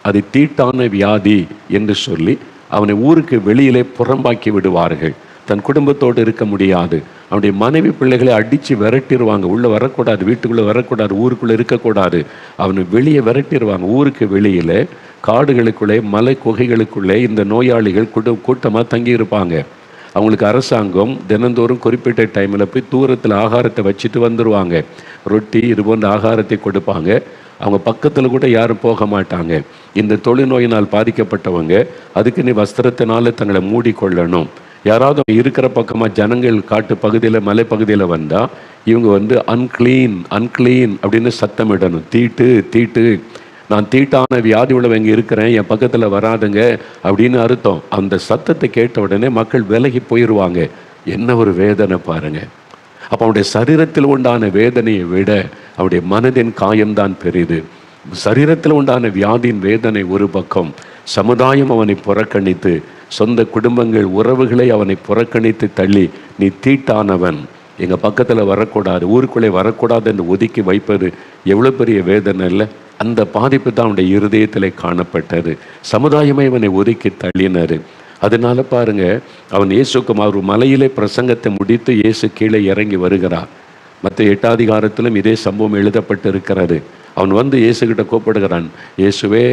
அது தீட்டான வியாதி என்று சொல்லி அவனை ஊருக்கு வெளியிலே புறம்பாக்கி விடுவார்கள். தன் குடும்பத்தோடு இருக்க முடியாது. அவனுடைய மனைவி பிள்ளைகளை அடித்து விரட்டிடுவாங்க. உள்ளே வரக்கூடாது, வீட்டுக்குள்ளே வரக்கூடாது, ஊருக்குள்ளே இருக்கக்கூடாது. அவனை வெளியே விரட்டிடுவாங்க. ஊருக்கு வெளியில் காடுகளுக்குள்ளே மலை குகைகளுக்குள்ளே இந்த நோயாளிகள் கூட்டமாக தங்கியிருப்பாங்க. அவங்களுக்கு அரசாங்கம் தினந்தோறும் குறிப்பிட்ட டைமில் போய் தூரத்தில் ஆகாரத்தை வச்சுட்டு வந்துடுவாங்க. ரொட்டி இது போன்ற ஆகாரத்தை கொடுப்பாங்க. அவங்க பக்கத்தில் கூட யாரும் போக மாட்டாங்க. இந்த தொழுநோயினால் பாதிக்கப்பட்டவங்க அதுக்கு நீ வஸ்திரத்தினால தங்களை மூடிக்கொள்ளணும். யாராவது இருக்கிற பக்கமாக ஜனங்கள் காட்டு பகுதியில் மலைப்பகுதியில் வந்தால் இவங்க அன்க்ளீன் அன்க்ளீன் அப்படின்னு சத்தமிடணும். தீட்டு தீட்டு, நான் தீட்டான வியாதி உள்ளவங்க இருக்கிறேன், என் பக்கத்தில் வராதுங்க அப்படின்னு அர்த்தம். அந்த சத்தத்தை கேட்ட உடனே மக்கள் விலகி போயிடுவாங்க. என்ன ஒரு வேதனை பாருங்க. அப்போ அவனுடைய சரீரத்தில் உண்டான வேதனையை விட அவனுடைய மனதின் காயம்தான் பெரிது. சரீரத்தில் உண்டான வியாதியின் வேதனை ஒரு பக்கம், சமுதாயம் அவனை புறக்கணித்து, சொந்த குடும்பங்கள் உறவுகளை அவனை புறக்கணித்து தள்ளி, நீ தீட்டானவன், எங்கள் பக்கத்தில் வரக்கூடாது, ஊருக்குள்ளே வரக்கூடாது என்று ஒதுக்கி வைப்பது எவ்வளோ பெரிய வேதனை இல்லை? அந்த பாதிப்பு தான் அவனுடைய இருதயத்தில் காணப்பட்டது. சமுதாயமே அவனை ஒதுக்கி தள்ளினார். அதனால பாருங்க, அவன் இயேசுக்கும் அவர் மலையிலே பிரசங்கத்தை முடித்து இயேசு கீழே இறங்கி வருகிறார். மற்ற 8ஆம் அதிகாரத்திலும் இதே சம்பவம் எழுதப்பட்டு இருக்கிறது. அவன் இயேசுகிட்ட கூப்பிடுகிறான், இயேசுவே,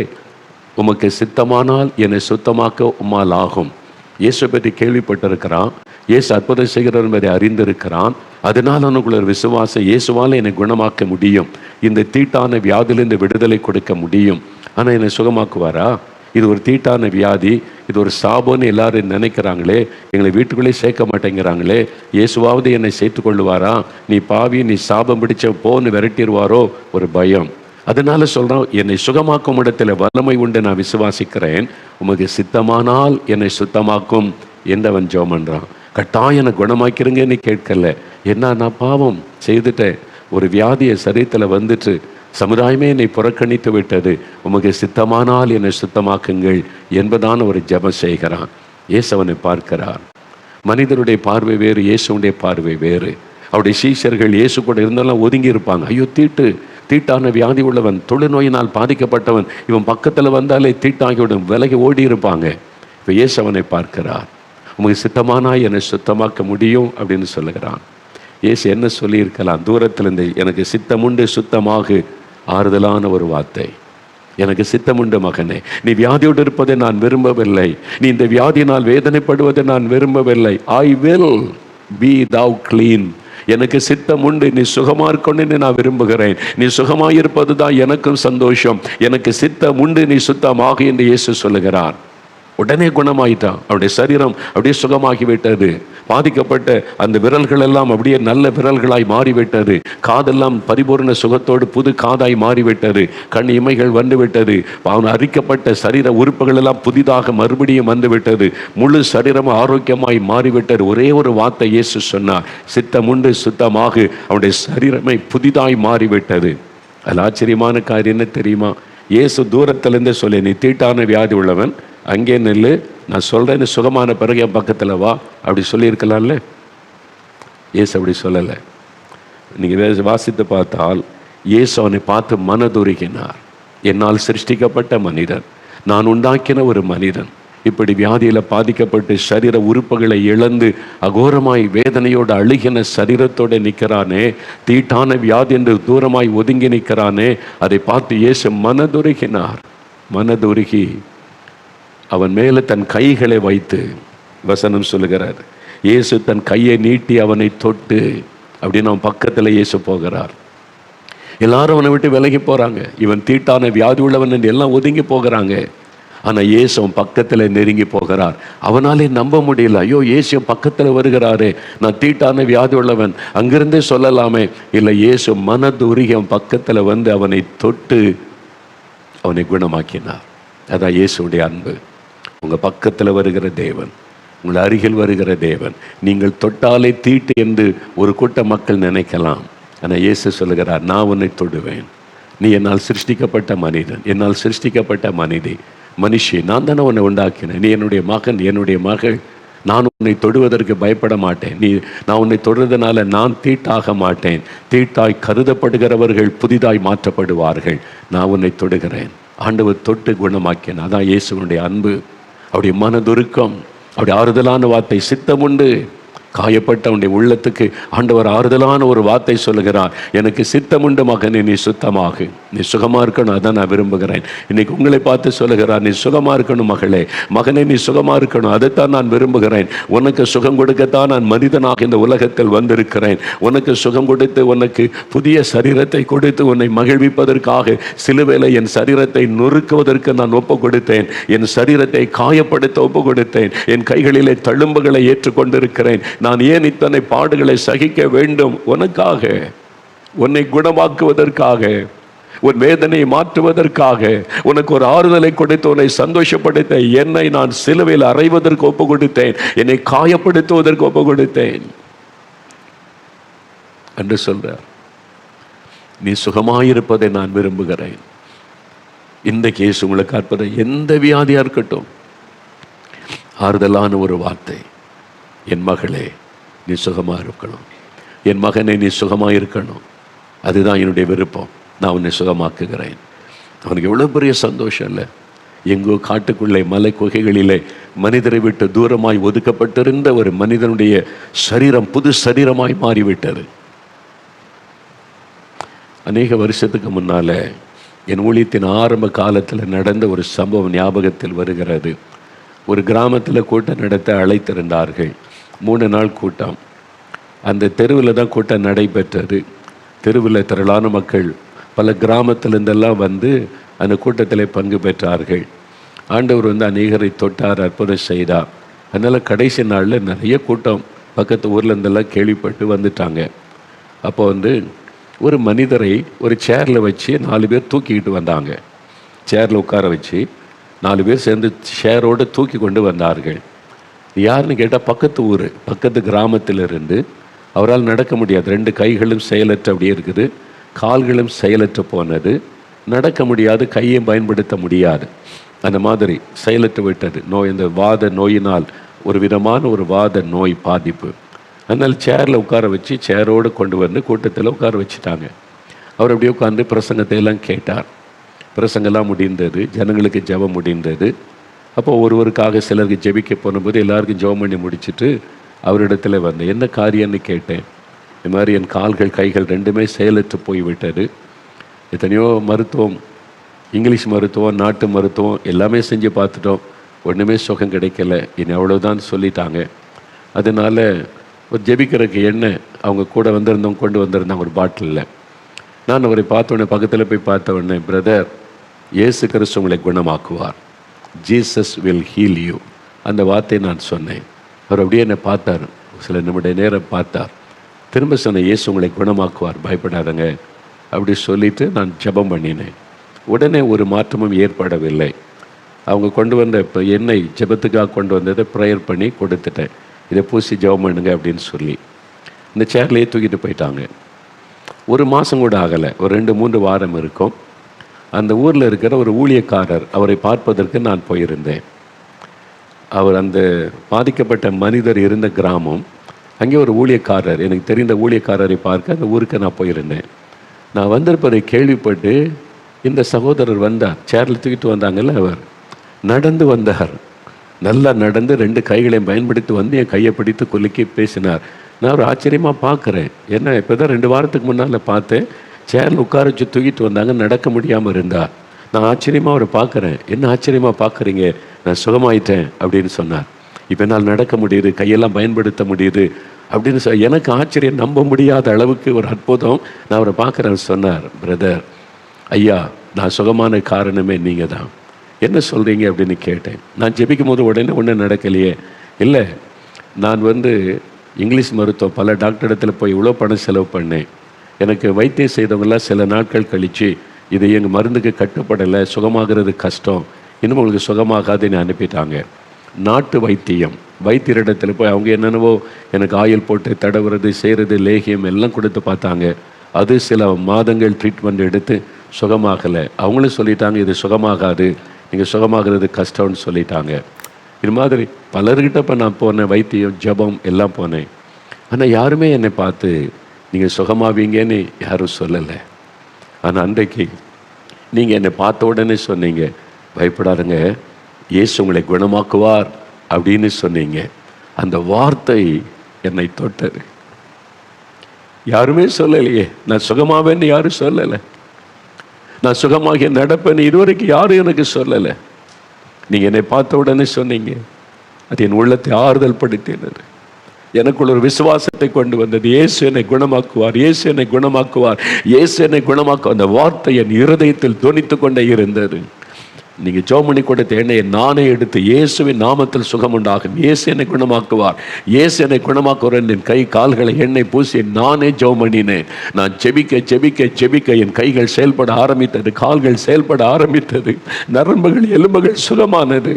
உமக்கு சித்தமானால் என்னை சுத்தமாக்க உம்மால் ஆகும். இயேசு பற்றி கேள்விப்பட்டிருக்கிறான். இயேசு அற்புதம் செய்கிறவர் என்பதை அறிந்திருக்கிறான். அதனால் அவனுக்குள்ள ஒரு விசுவாசம், இயேசுவால் என்னை குணமாக்க முடியும், இந்த தீட்டான வியாதியிலிருந்து விடுதலை கொடுக்க முடியும். ஆனால் என்னை சுகமாக்குவாரா? இது ஒரு தீட்டான வியாதி, இது ஒரு சாபம்னு எல்லாரும் நினைக்கிறாங்களே, எங்களை வீட்டுக்குள்ளே சேர்க்க மாட்டேங்கிறாங்களே, இயேசுவாவது என்னை சேர்த்து கொள்ளுவாரா? நீ பாவி, நீ சாபம் பிடிச்ச போன்னு விரட்டிடுவாரோ ஒரு பயம். அதனால சொல்கிறான், என்னை சுகமாக்கும் இடத்துல வல்லமை உண்டு, நான் விசுவாசிக்கிறேன், உமக்கு சித்தமானால் என்னை சுத்தமாக்கும் என்று அவன் ஜெபம் பண்ணுறான். கட்டாயம் என்னை குணமாக்கிறீங்கன்னு கேட்கல. என்ன, நான் பாவம் செய்துட்டேன், ஒரு வியாதியை சரீரத்தில் வந்துட்டு சமுதாயமே என்னை புறக்கணித்து விட்டது, உமக்கு சித்தமானால் என்னை சுத்தமாக்குங்கள் என்பதான ஒரு ஜெபம் செய்கிறான். இயேசு அவனை பார்க்கிறார். மனிதனுடைய பார்வை வேறு, இயேசுடைய பார்வை வேறு. அவருடைய சீஷர்கள் இயேசு கூட இருந்தாலும் ஒதுங்கி இருப்பாங்க. ஐயோ, தீட்டான வியாதி உள்ளவன், தொழுநோயினால் பாதிக்கப்பட்டவன், இவன் பக்கத்தில் வந்தாலே தீட்டாகிவிடும், விலகி ஓடி இருப்பாங்க. இப்போ இயேசு அவனை பார்க்கிறார். உங்களுக்கு சித்தமானா என்னை சுத்தமாக்க முடியும் அப்படின்னு சொல்லுகிறான். இயேசு என்ன சொல்லியிருக்கலாம்? தூரத்திலிருந்து, எனக்கு சித்தமுண்டு சுத்தமாகு, ஆறுதலான ஒரு வார்த்தை. எனக்கு சித்தமுண்டு மகனே, நீ வியாதியோடு இருப்பதை நான் விரும்பவில்லை, நீ இந்த வியாதியினால் வேதனைப்படுவதை நான் விரும்பவில்லை. I will be thou clean. எனக்கு சித்தம் உண்டு, நீ சுகமா இருக்கணும்னு நான் விரும்புகிறேன். நீ சுகமாயிருப்பது தான் எனக்கும் சந்தோஷம். எனக்கு சித்தம் உண்டு, நீ சுத்தமாக என்று இயேசு சொல்லுகிறார். உடனே குணமாயிட்டான். அவருடைய சரீரம் அப்படியே சுகமாகிவிட்டது. பாதிக்கப்பட்ட அந்த விரல்கள் எல்லாம் அப்படியே நல்ல விரல்களாய் மாறிவிட்டது. காதெல்லாம் பரிபூர்ண சுகத்தோடு புது காதாய் மாறிவிட்டது. கண் இமைகள் வந்துவிட்டது. அவன் அரிக்கப்பட்ட சரீர உறுப்புகள் எல்லாம் புதிதாக மறுபடியும் வந்துவிட்டது. முழு சரீரம் ஆரோக்கியமாய் மாறிவிட்டது. ஒரே ஒரு வார்த்தை இயேசு சொன்னார், சித்தமுண்டு சுத்தமாக. அவனுடைய சரீரமே புதிதாய் மாறிவிட்டது. அது ஆச்சரியமான காரியம் என்ன தெரியுமா? இயேசு தூரத்திலிருந்து சொல்லி, நீ தீட்டான வியாதி உள்ளவன், அங்கே நெல்லு, நான் சொல்கிறேன்னு சுகமான பிறகு என் பக்கத்தில் வா, அப்படி சொல்லியிருக்கலாம்ல. இயேசு அப்படி சொல்லலை. நீங்கள் வாசித்து பார்த்தால் இயேசு அவனை பார்த்து மனதுருகினார். என்னால் சிருஷ்டிக்கப்பட்ட மனிதன், நான் உண்டாக்கின ஒரு மனிதன், இப்படி வியாதியில் பாதிக்கப்பட்டு சரீர உறுப்புகளை இழந்து அகோரமாய் வேதனையோடு அழுகின சரீரத்தோடு நிற்கிறானே, தீட்டான வியாதி என்று தூரமாய் ஒதுங்கி நிற்கிறானே, அதை பார்த்து இயேசு மனதுருகினார். மனதுருகி அவன் மேலே தன் கைகளை வைத்து, வசனம் சொல்லுகிறார், இயேசு தன் கையை நீட்டி அவனை தொட்டு, அப்படின்னு அவன் பக்கத்தில் இயேசு போகிறார். எல்லாரும் அவனை விட்டு விலகி போகிறாங்க. இவன் தீட்டான வியாதி உள்ளவன் என்று எல்லாம் ஒதுங்கி போகிறாங்க. ஆனால் இயேசு அவன் பக்கத்தில் நெருங்கி போகிறார். அவனாலே நம்ப முடியல. ஐயோ, இயேசு பக்கத்தில் வருகிறாரே, நான் தீட்டான வியாதி உள்ளவன், அங்கிருந்தே சொல்லலாமே. இல்லை, இயேசு மனதுருகி அவன் பக்கத்தில் வந்து அவனை தொட்டு அவனை குணமாக்கினார். அதான் இயேசுடைய அன்பு. உங்கள் பக்கத்தில் வருகிற தேவன், உங்கள் அருகில் வருகிற தேவன். நீங்கள் தொட்டாலே தீட்டு என்று ஒரு கூட்ட மக்கள் நினைக்கலாம். ஆனால் இயேசு சொல்லுகிறார், நான் உன்னை தொடுவேன். நீ என்னால் சிருஷ்டிக்கப்பட்ட மனிதன், என்னால் சிருஷ்டிக்கப்பட்ட மனிதி, மனுஷி. நான் தானே உன்னை உண்டாக்கினேன். நீ என்னுடைய மகன், என்னுடைய மகள். நான் உன்னை தொடுவதற்கு பயப்பட மாட்டேன். நான் உன்னை தொடுறதுனால நான் தீட்டாக மாட்டேன். தீட்டாய் கருதப்படுகிறவர்கள் புதிதாய் மாற்றப்படுவார்கள். நான் உன்னை தொடுகிறேன். ஆண்டவர் தொட்டு குணமாக்கினான். அதான் இயேசுவனுடைய அன்பு, அவருடைய மனதுருக்கம், அவருடைய ஆறுதலான வார்த்தை. சித்தமுண்டு. காயப்பட்ட அவனுடைய உள்ளத்துக்கு ஆண்டவர் ஆறுதலான ஒரு வார்த்தை சொல்லுகிறார், எனக்கு சித்தமுண்டு மகனே, நீ சுத்தமாகு, நீ சுகமா இருக்கணும், அதான் நான் விரும்புகிறேன். இன்னைக்கு உங்களை பார்த்து சொல்லுகிறார், நீ சுகமா இருக்கணும் மகளே, மகனே, நீ சுகமா இருக்கணும், அதைத்தான் நான் விரும்புகிறேன். உனக்கு சுகம் கொடுக்கத்தான் நான் மனிதனாக இந்த உலகத்தில் வந்திருக்கிறேன். உனக்கு சுகம் கொடுத்து, உனக்கு புதிய சரீரத்தை கொடுத்து, உன்னை மகிழ்விப்பதற்காக சிலுவையில் என் சரீரத்தை நொறுக்குவதற்கு நான் ஒப்பு கொடுத்தேன். என் சரீரத்தை காயப்படுத்த ஒப்பு கொடுத்தேன். என் கைகளிலே தழும்புகளை ஏற்றுக்கொண்டிருக்கிறேன். நான் ஏன் இத்தனை பாடுகளை சகிக்க வேண்டும்? உனக்காக, உன்னை குணமாக்குவதற்காக, உன் வேதனையை மாற்றுவதற்காக, உனக்கு ஒரு ஆறுதலை கொடுத்து உன்னை சந்தோஷப்படுத்த என்னை நான் சிலுவையில் அறைவதற்கு ஒப்பு கொடுத்தேன். என்னை காயப்படுத்துவதற்கு ஒப்பு கொடுத்தேன் என்று சொல்றார். நீ சுகமாயிருப்பதை நான் விரும்புகிறேன். இந்த கேஸ் உங்களுக்கு அற்புதம். எந்த வியாதியா இருக்கட்டும், ஆறுதலான ஒரு வார்த்தை, என் மகளே, நீ சுகமாக இருக்கணும், என் மகனே, நீ சுகமாக இருக்கணும், அதுதான் என்னுடைய விருப்பம், நான் உன்னை சுகமாக்குகிறேன். அவனுக்கு எவ்வளோ பெரிய சந்தோஷம் இல்லை? எங்கோ காட்டுக்குள்ளே மலை குகைகளிலே மனிதரை விட்டு தூரமாய் ஒதுக்கப்பட்டிருந்த ஒரு மனிதனுடைய சரீரம் புது சரீரமாய் மாறிவிட்டது. அநேக வருஷத்துக்கு முன்னால் என் ஊழியத்தின் ஆரம்ப காலத்தில் நடந்த ஒரு சம்பவம் ஞாபகத்தில் வருகிறது. ஒரு கிராமத்தில் கூட்டம் நடத்த அழைத்திருந்தார்கள். 3 நாள் கூட்டம். அந்த தெருவில் தான் கூட்டம் நடைபெற்றது. தெருவில் திரளான மக்கள் பல கிராமத்திலிருந்தெல்லாம் வந்து அந்த கூட்டத்தில் பங்கு பெற்றார்கள். ஆண்டவர் வந்து அநேகரை தொட்டார், அற்புதம் செய்தார். அதனால் கடைசி நாளில் நிறைய கூட்டம் பக்கத்து ஊர்லேருந்தெல்லாம் கேள்விப்பட்டு வந்துட்டாங்க. அப்போ வந்து ஒரு மனிதரை ஒரு சேரில் வச்சு 4 பேர் தூக்கிக்கிட்டு வந்தாங்க. சேரில் உட்கார வச்சு 4 பேர் சேர்ந்து சேரோடு தூக்கி கொண்டு வந்தார்கள். யாருன்னு கேட்டால் பக்கத்து ஊர், பக்கத்து கிராமத்தில் இருந்து அவரால் நடக்க முடியாது. 2 கைகளும் செயலற்று அப்படியே இருக்குது, கால்களும் செயலற்று போனது, நடக்க முடியாது, கையையும் பயன்படுத்த முடியாது. அந்த மாதிரி செயலற்று விட்டது. நோய், இந்த வாத நோயினால் ஒரு விதமான ஒரு வாத நோய் பாதிப்பு. அதனால் சேரில் உட்கார வச்சு, சேரோடு கொண்டு வந்து கூட்டத்தில் உட்கார வச்சுட்டாங்க. அவர் அப்படியே உட்காந்து பிரசங்கத்தை எல்லாம் கேட்டார். பிரசங்கெல்லாம் முடிந்தது, ஜனங்களுக்கு ஜெபம் முடிந்தது. அப்போ ஒருவருக்காக சிலருக்கு ஜெபிக்க போகும்போது எல்லாருக்கும் ஜெபம் பண்ணி முடிச்சுட்டு அவரிடத்துல வந்தேன். என்ன காரியம்னு கேட்டேன். இந்த மாதிரி என் கால்கள் கைகள் 2மே செயலற்று போய்விட்டது. எத்தனையோ மருத்துவம், இங்கிலீஷ் மருத்துவம், நாட்டு மருத்துவம் எல்லாமே செஞ்சு பார்த்துட்டோம், ஒன்றுமே சுகம் கிடைக்கல, இனி அவ்வளோதான் சொல்லிட்டாங்க. அதனால் ஒரு ஜெபிக்கிறதுக்கு எண்ணெய் அவங்க கூட வந்திருந்தவங்க கொண்டு வந்திருந்தாங்க ஒரு பாட்டிலில். நான் அவரை பார்த்தோன்னே, பக்கத்தில் போய் பார்த்த உடனே, பிரதர், இயேசு கிறிஸ்து உங்களை குணமாக்குவார், ஜீசஸ் வில் ஹீல் யூ, அந்த வார்த்தையை நான் சொன்னேன். அவர் அப்படியே என்னை பார்த்தார், சில நிமிட நேரம் பார்த்தார். திரும்ப சொன்னேன், இயேசு உங்களை குணமாக்குவார், பயப்படாதங்க அப்படி சொல்லிவிட்டு நான் ஜெபம் பண்ணினேன். உடனே ஒரு மாற்றமும் ஏற்படவில்லை. அவங்க கொண்டு வந்த இப்போ எண்ணெய், ஜெபத்துக்காக கொண்டு வந்ததை ப்ரேயர் பண்ணி கொடுத்துட்டேன், இதை பூசி ஜெபம் பண்ணுங்க அப்படின்னு சொல்லி இந்த சேர்லேயே தூக்கிட்டு போயிட்டாங்க. ஒரு மாதம் கூட ஆகலை, ஒரு 2-3 வாரம் இருக்கும். அந்த ஊரில் இருக்கிற ஒரு ஊழியக்காரர், அவரை பார்ப்பதற்கு நான் போயிருந்தேன். அவர் அந்த பாதிக்கப்பட்ட மனிதர் இருந்த கிராமம், அங்கே ஒரு ஊழியக்காரர், எனக்கு தெரிந்த ஊழியக்காரரை பார்க்க அந்த ஊருக்கு நான் போயிருந்தேன். நான் வந்திருப்பதை கேள்விப்பட்டு இந்த சகோதரர் வந்தார், சேரில் தூக்கிட்டு வந்தாங்கல்ல, அவர் நடந்து வந்தார். நல்லா நடந்து 2 கைகளையும் பயன்படுத்தி வந்து என் கையை பிடித்து குலுக்கி பேசினார். நான் ஒரு ஆச்சரியமாக பார்க்குறேன். என்ன, இப்போ தான் 2 வாரத்துக்கு முன்னால் பார்த்தேன், சேரில் உட்கார வச்சு தூக்கிட்டு வந்தாங்க, நடக்க முடியாமல் இருந்தார். நான் ஆச்சரியமாக அவரை பார்க்குறேன். என்ன ஆச்சரியமாக பார்க்குறீங்க, நான் சுகமாயிட்டேன் அப்படின்னு சொன்னார். இப்போ என்னால் நடக்க முடியுது, கையெல்லாம் பயன்படுத்த முடியுது அப்படின்னு எனக்கு ஆச்சரியம், நம்ப முடியாத அளவுக்கு ஒரு அற்புதம். நான் அவரை பார்க்குறேன். சொன்னார், பிரதர், ஐயா, நான் சுகமான காரணமே நீங்கள் தான். என்ன சொல்கிறீங்க அப்படின்னு கேட்டேன். நான் ஜெபிக்கும் போது உடனே ஒன்றும் நடக்கலையே. இல்லை, நான் இங்கிலீஷ் மருத்துவம் பல டாக்டர் இடத்துல போய் இவ்வளோ பணம் செலவு பண்ணேன். எனக்கு வைத்தியம் செய்தவங்களாம் சில நாட்கள் கழித்து, இது எங்கள் மருந்துக்கு கட்டுப்படலை, சுகமாகிறது கஷ்டம், இன்னும் உங்களுக்கு சுகமாகாதுன்னு அனுப்பிட்டாங்க. நாட்டு வைத்தியம், வைத்தியரிடத்தில் போய் அவங்க என்னென்னவோ எனக்கு ஆயில் போட்டு தடவுறது, செய்கிறது, லேகியம் எல்லாம் கொடுத்து பார்த்தாங்க. அது சில மாதங்கள் ட்ரீட்மெண்ட் எடுத்து சுகமாகலை. அவங்களும் சொல்லிட்டாங்க, இது சுகமாகாது, நீங்கள் சுகமாகிறது கஷ்டம்னு சொல்லிட்டாங்க. இது மாதிரி பலர்கிட்ட இப்போ நான் போனேன், வைத்தியம், ஜபம் எல்லாம் போனேன். ஆனால் யாருமே என்னை பார்த்து நீங்கள் சுகமாவீங்கன்னு யாரும் சொல்லலை. ஆனால் அன்றைக்கு நீங்கள் என்னை பார்த்த உடனே சொன்னீங்க, பயப்படாதுங்க, இயேசு உங்களை குணமாக்குவார் அப்படின்னு சொன்னீங்க. அந்த வார்த்தை என்னை தொட்டது. யாருமே சொல்லலையே, நான் சுகமாவேன்னு யாரும் சொல்லலை, நான் சுகமாகிய நடப்பேன்னு இதுவரைக்கும் யாரும் எனக்கு சொல்லலை. நீங்கள் என்னை பார்த்த உடனே சொன்னீங்க, அது என் உள்ளத்தை ஆறுதல் படுத்தினது, எனக்குள்ள ஒரு விசுவாசத்தை கொண்டு வந்தது. இயேசு என்னை குணமாக்குவார், இயேசு என்னை குணமாக்குவார், இயேசு என்னை குணமாக்குவார். அந்த வார்த்தை என் இருதயத்தில் தொனித்து கொண்டே இருந்தது. நீங்கள் ஜெபம் பண்ணி கொடுத்த எண்ணெயை நானே எடுத்து, இயேசுவின் நாமத்தில் சுகம் உண்டாகும், இயேசு என்னை குணமாக்குவார், இயேசு என்னை குணமாக்குவார், என் கை கால்களை எண்ணெய் பூசி நானே ஜெபம் பண்ணினேன். நான் ஜெபிக்க ஜெபிக்க ஜெபிக்க என் கைகள் செயல்பட ஆரம்பித்தது, கால்கள் செயல்பட ஆரம்பித்தது, நரம்புகள் எலும்புகள் சுகமானது,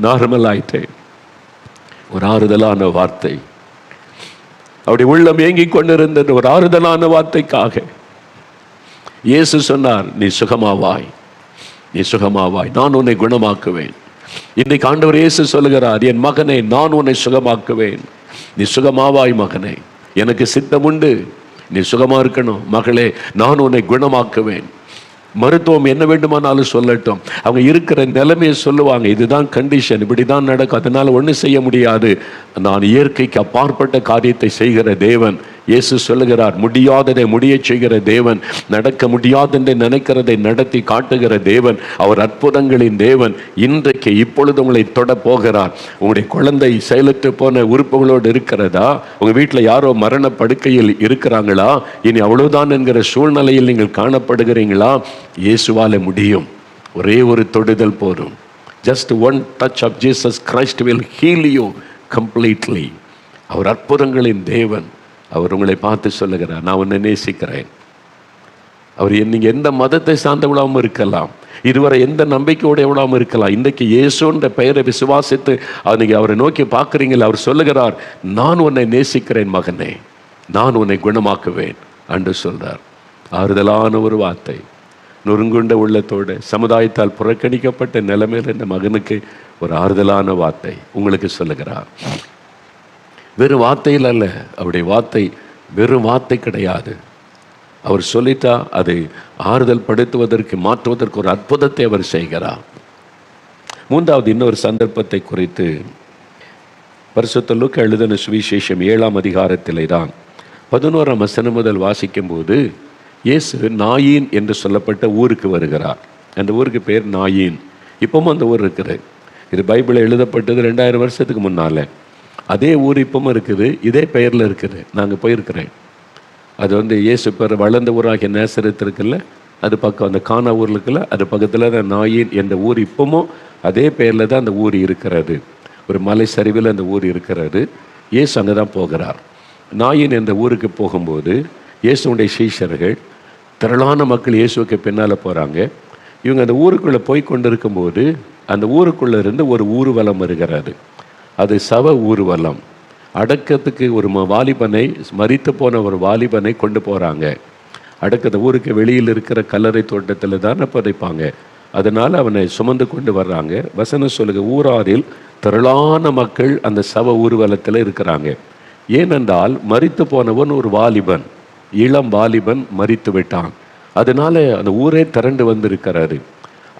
நார்மல் ஆயிட்டேன். ஒரு ஆறுதலான வார்த்தை, அப்படி உள்ளம் ஏங்கிக் கொண்டிருந்தது. ஒரு ஆறுதலான வார்த்தைக்காக இயேசு சொன்னார், நீ சுகமாவாய், நீ சுகமாவாய், நான் உன்னை குணமாக்குவேன். இன்னைக்கு ஆண்டவர் இயேசு சொல்லுகிறார், என் மகனே, நான் உன்னை சுகமாக்குவேன், நீ சுகமாவாய் மகனே, எனக்கு சித்தம் உண்டு, நீ சுகமா இருக்கணும் மகளே, நான் உன்னை குணமாக்குவேன். மருத்துவம் என்ன வேண்டுமானாலும் சொல்லட்டும், அவங்க இருக்கிற நிலைமையை சொல்லுவாங்க, இதுதான் கண்டிஷன், இப்படி தான் நடக்கும், அதனால ஒன்றும் செய்ய முடியாது. நான் இயற்கைக்கு அப்பாற்பட்ட காரியத்தை செய்கிற தேவன். இயேசு சொல்லுகிறார், முடியாததை முடிய செய்கிற தேவன், நடக்க முடியாதென்று நினைக்கிறதை நடத்தி காட்டுகிற தேவன், அவர் அற்புதங்களின் தேவன். இன்றைக்கு இப்பொழுது உங்களை தொட போகிறார். உங்களுடைய குழந்தை செயலற்று போன உறுப்புகளோடு இருக்கிறதா? உங்கள் வீட்டில் யாரோ மரண படுக்கையில் இருக்கிறாங்களா? இனி அவ்வளவுதான் என்கிற சூழ்நிலையில் நீங்கள் காணப்படுகிறீங்களா? இயேசுவால முடியும். ஒரே ஒரு தொடுதல் போதும். Just one touch of Jesus Christ will heal you completely. அவர் அற்புதங்களின் தேவன். அவர் உங்களை பார்த்து சொல்லுகிறார், நான் உன்னை நேசிக்கிறேன், அவர் நீங்கள் எந்த மதத்தை சார்ந்தவளாகவும் இருக்கலாம், இதுவரை எந்த நம்பிக்கையோடையவளாகவும் இருக்கலாம். இன்றைக்கு இயேசுன்ற பெயரை விசுவாசித்து நீங்கள் அவரை நோக்கி பார்க்குறீங்களா? அவர் சொல்லுகிறார், நான் உன்னை நேசிக்கிறேன் மகனே, நான் உன்னை குணமாக்குவேன் என்று சொல்றார். ஆறுதலான ஒரு வார்த்தை. நொறுங்குண்ட உள்ளத்தோடு சமுதாயத்தால் புறக்கணிக்கப்பட்ட நிலைமையில் இந்த மகனுக்கு ஒரு ஆறுதலான வார்த்தை உங்களுக்கு சொல்லுகிறார். வெறும் வார்த்தையில் அல்ல, அவருடைய வார்த்தை வெறும் வார்த்தை கிடையாது. அவர் சொல்லிட்டா அதை ஆறுதல் படுத்துவதற்கு, மாற்றுவதற்கு ஒரு அற்புதத்தை அவர் செய்கிறார். மூன்றாவது இன்னொரு சந்தர்ப்பத்தை குறித்து பரிசுத்த லூக்கா எழுதின சுவிசேஷம் 7ஆம் அதிகாரத்திலே தான் 11ஆம் வசனம் முதல் வாசிக்கும் போது, இயேசு நாயின் என்று சொல்லப்பட்ட ஊருக்கு வருகிறார். அந்த ஊருக்கு பேர் நாயின். இப்பவும் அந்த ஊர் இருக்குது. இது பைபிளில் எழுதப்பட்டது 2000 வருஷத்துக்கு முன்னால். அதே ஊர் இப்பவும் இருக்குது, இதே பெயரில் இருக்குது. நாங்கள் போயிருக்கிறேன். அது இயேசு பேர் வளர்ந்த ஊராகிய நேசரத் இருக்குல்ல, அது பக்கம் அந்த கானா ஊரில் இருக்குல்ல, அது பக்கத்தில் தான் நாயின் என்ற ஊர் இப்பவும் அதே பெயரில் தான் அந்த ஊர் இருக்கிறது. ஒரு மலை சரிவில் அந்த ஊர் இருக்கிறது. இயேசு அங்கே தான் போகிறார். நாயின் என்ற ஊருக்கு போகும்போது இயேசுடைய சீஷர்கள், திரளான மக்கள் இயேசுவுக்கு பின்னால் போகிறாங்க. இவங்க அந்த ஊருக்குள்ளே போய் கொண்டு இருக்கும்போது அந்த ஊருக்குள்ளே இருந்து ஒரு ஊர்வலம் வருகிறது. அது சவ ஊர்வலம். அடக்கத்துக்கு ஒரு வாலிபனை, மரித்து போன ஒரு வாலிபனை கொண்டு போகிறாங்க. அடக்கத்தை ஊருக்கு வெளியில் இருக்கிற கல்லறை தோட்டத்தில் தான் புதைப்பாங்க. அதனால் அவனை சுமந்து கொண்டு வர்றாங்க. வசனம் சொல்லுங்க, ஊராரில் திரளான மக்கள் அந்த சவ ஊர்வலத்தில் இருக்கிறாங்க. ஏனென்றால் மரித்து போனவன் ஒரு வாலிபன், இளம் வாலிபன் மரித்து விட்டான். அதனால அந்த ஊரே திரண்டு வந்திருக்கிறாரு.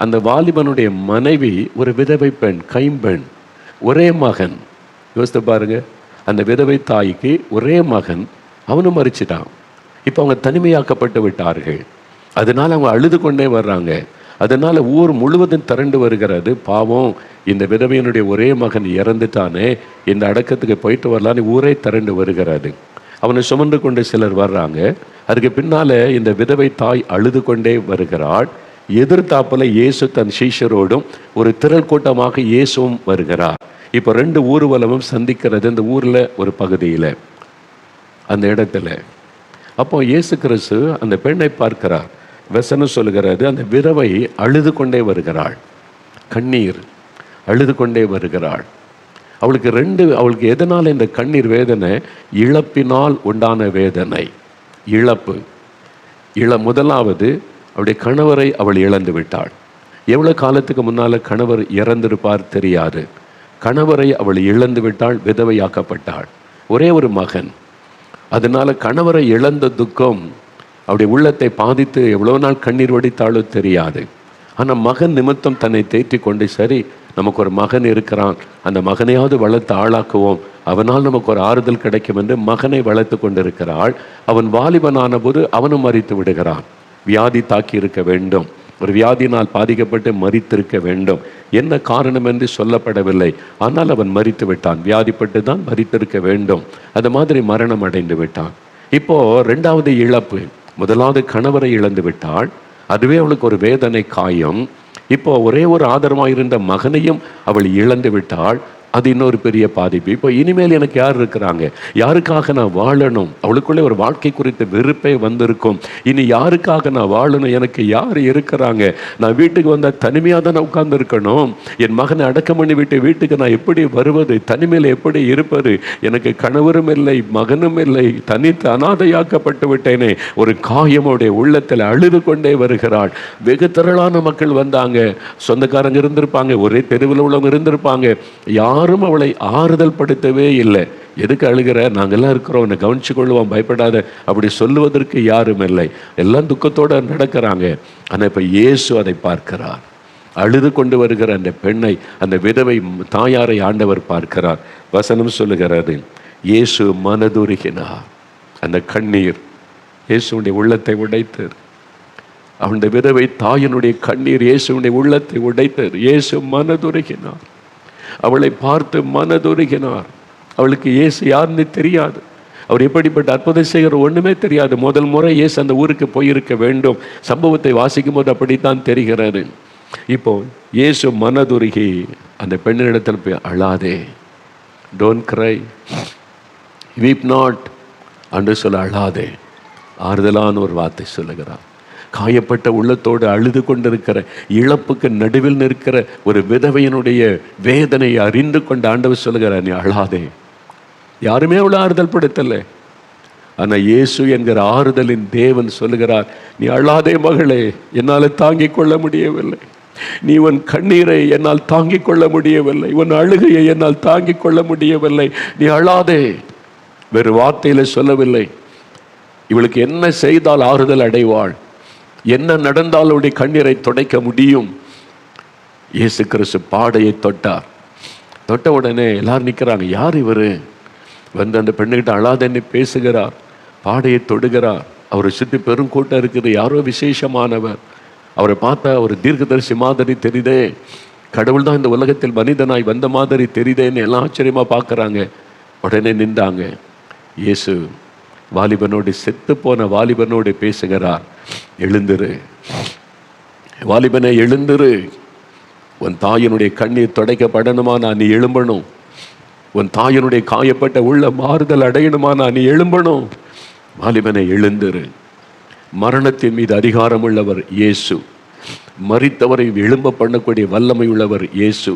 அந்த வாலிபனுடைய மனைவி ஒரு விதவை பெண், கைம்பெண், ஒரே மகன். யோசித்து பாருங்க, அந்த விதவை தாய்க்கு ஒரே மகன், அவனும் மரிச்சிட்டான். இப்போ அவங்க தனிமையாக்கப்பட்டு விட்டார்கள். அதனால அவங்க அழுது கொண்டே வர்றாங்க. அதனால ஊர் முழுவதும் திரண்டு வருகிறது. பாவம், இந்த விதவையினுடைய ஒரே மகன் இறந்துட்டானே, இந்த அடக்கத்துக்கு போயிட்டு வரலான்னு ஊரே திரண்டு வருகிறது. அவனை சுமந்து கொண்டு சிலர் வர்றாங்க. அதுக்கு பின்னால இந்த விதவை தாய் அழுது கொண்டே வருகிறாள். எதிர்த்தாப்புல இயேசு தன் சீஷரோடும் ஒரு திரள் கூட்டமாக இயேசுவும் வருகிறார். இப்போ 2 ஊர்வலமும் சந்திக்கிறது இந்த ஊரில் ஒரு பகுதியில், அந்த இடத்துல. அப்போ இயேசு கிறிஸ்து அந்த பெண்ணை பார்க்கிறார். வசனம் சொல்லுகிறது, அந்த விதவை அழுது கொண்டே வருகிறாள், கண்ணீர் அழுது கொண்டே வருகிறாள். அவளுக்கு எதனால் இந்த கண்ணீர் வேதனை? இழப்பினால் உண்டான வேதனை. இழப்பு. முதலாவது அவளுடைய கணவரை அவள் இழந்து விட்டாள். எவ்வளோ காலத்துக்கு முன்னால் கணவர் இறந்திருப்பார் தெரியாது. கணவரை அவள் இழந்து விட்டாள், விதவையாக்கப்பட்டாள். ஒரே ஒரு மகன். அதனால கணவரை இழந்த துக்கம் அவருடைய உள்ளத்தை பாதித்து எவ்வளோ நாள் கண்ணீர் வடித்தாலோ தெரியாது. ஆனால் மகன் நிமித்தம் தன்னை தேற்றி கொண்டு, சரி நமக்கு ஒரு மகன் இருக்கிறான், அந்த மகனையாவது வளர்த்து ஆளாக்குவோம், அவனால் நமக்கு ஒரு ஆறுதல் கிடைக்கும் என்று மகனை வளர்த்து கொண்டிருக்கிறாள். அவன் வாலிபனான போது அவனும் மரித்து விடுகிறான். வியாதி தாக்கி இருக்க வேண்டும், ஒரு வியாதியினால் பாதிக்கப்பட்டு மரித்திருக்க வேண்டும். என்ன காரணம் என்று சொல்லப்படவில்லை. ஆனால் அவன் மரித்து விட்டான். வியாதிப்பட்டு தான் மரித்திருக்க வேண்டும். அது மாதிரி மரணம் அடைந்து விட்டான். இப்போ 2வது இழப்பு. முதலாவது கணவரை இழந்து விட்டாள், அதுவே அவளுக்கு ஒரு வேதனை, காயம். இப்போ ஒரே ஒரு ஆதரவாக இருந்த மகனையும் அவள் இழந்து விட்டாள். அது இன்னொரு பெரிய பாதிப்பு. இப்போ இனிமேல் எனக்கு யார் இருக்கிறாங்க, யாருக்காக நான் வாழணும்? அவளுக்குள்ளே ஒரு வாழ்க்கை குறித்த வெறுப்பே வந்திருக்கும். இனி யாருக்காக நான் வாழணும்? எனக்கு யார் இருக்கிறாங்க? நான் வீட்டுக்கு வந்தால் தனிமையாக தான் நான் உட்கார்ந்து இருக்கணும். என் மகனை அடக்கம் பண்ணி விட்டு வீட்டுக்கு நான் எப்படி வருவது? தனிமையில் எப்படி இருப்பது? எனக்கு கணவரும் இல்லை, மகனும் இல்லை, தனித்து அனாதையாக்கப்பட்டு விட்டேனே. ஒரு காயமுடைய உள்ளத்தில் அழுது கொண்டே வருகிறாள். வெகு திரளான மக்கள் வந்தாங்க, சொந்தக்காரங்க இருந்திருப்பாங்க, ஒரே தெருவில் உள்ளவங்க இருந்திருப்பாங்க. யாரும் அவளை ஆறுதல் படுத்தவே இல்லை. எதுக்கு அழுகிற, நாங்கெல்லாம் இருக்கிறோம், உன்னை கவனிச்சு கொள்ளுவோம், பயப்படாத, அப்படி சொல்லுவதற்கு யாரும் இல்லை. எல்லாம் துக்கத்தோடு நடக்கிறாங்க. ஆனால் இப்போ இயேசு அதை பார்க்கிறார். அழுது கொண்டு வருகிற அந்த பெண்ணை, அந்த விதவை தாயாரை ஆண்டவர் பார்க்கிறார். வசனம் சொல்லுகிறது, இயேசு மனதுருகினார். அந்த கண்ணீர் இயேசுடைய உள்ளத்தை உடைத்தது. அவனுடைய விதவை தாயினுடைய கண்ணீர் இயேசுடைய உள்ளத்தை உடைத்தது. இயேசு மனதுருகினார். அவளை பார்த்து மனதுருகினார். அவளுக்கு இயேசு யாருன்னு தெரியாது, அவர் எப்படிப்பட்ட அற்புதம் செய்கிற ஒன்றுமே தெரியாது. முதல் முறை இயேசு அந்த ஊருக்கு போயிருக்க வேண்டும். சம்பவத்தை வாசிக்கும் போது அப்படித்தான் தெரிகிறது. இப்போ இயேசு மனதுருகி அந்த பெண்ணிடத்தில் போய், அழாதே, டோன்ட் கிரை, வீப் நாட் என்று சொல்ல, அழாதே, ஆறுதலான ஒரு வார்த்தை சொல்லுகிறார். காயப்பட்ட உள்ளத்தோடு அழுது கொண்டிருக்கிற, இழப்புக்கு நடுவில் நிற்கிற ஒரு விதவையினுடைய வேதனையை அறிந்து கொண்ட ஆண்டவர் சொல்லுகிறார், நீ அழாதே. யாருமே அவ்வளோ ஆறுதல் படுத்தலை. ஆனால் இயேசு என்கிற ஆறுதலின் தேவன் சொல்லுகிறார், நீ அழாதே மகளே, என்னால் தாங்கிக் கொள்ள முடியவில்லை. நீ உன் கண்ணீரை என்னால் தாங்கிக் கொள்ள முடியவில்லை, உன் அழுகையை என்னால் தாங்கிக் கொள்ள முடியவில்லை, நீ அழாதே. வேறு வார்த்தையில சொல்லவில்லை. இவளுக்கு என்ன செய்தால் ஆறுதல் அடைவாள், என்ன நடந்தால் அவளுடைய கண்ணீரை துடைக்க முடியும்? இயேசு கிறிஸ்து பாடையை தொட்டார். தொட்ட உடனே எல்லாரும் நிற்கிறாங்க. யார் இவர்? வந்து அந்த பெண்ணுகிட்ட அழாதன்னு பேசுகிறார், பாடையை தொடுகிறார். அவரை சுற்றி பெரும் கூட்டம் இருக்குது. யாரோ விசேஷமானவர். அவரை பார்த்தா ஒரு தீர்க்கதரிசி மாதிரி தெரியுதே, கடவுள் தான் இந்த உலகத்தில் மனிதனாய் வந்த மாதிரி தெரியுதேன்னு எல்லாம் ஆச்சரியமாக பார்க்குறாங்க. உடனே நின்றாங்க. இயேசு வாலிபனோடு, செத்து போன வாலிபனோடு பேசுகிறார். எழுந்திரு வாலிபனை, எழுந்திரு. உன் தாயினுடைய கண்ணீர் துடைக்கப்படணுமானா நீ எழும்பணும். உன் தாயினுடைய காயப்பட்ட உள்ள மாறுதல் அடையணுமானா நீ எழும்பணும். வாலிபனை, எழுந்திரு. மரணத்தின் மீது அதிகாரம் உள்ளவர் இயேசு. மரித்தவரை எழும்ப பண்ணக்கூடிய வல்லமை உள்ளவர் இயேசு.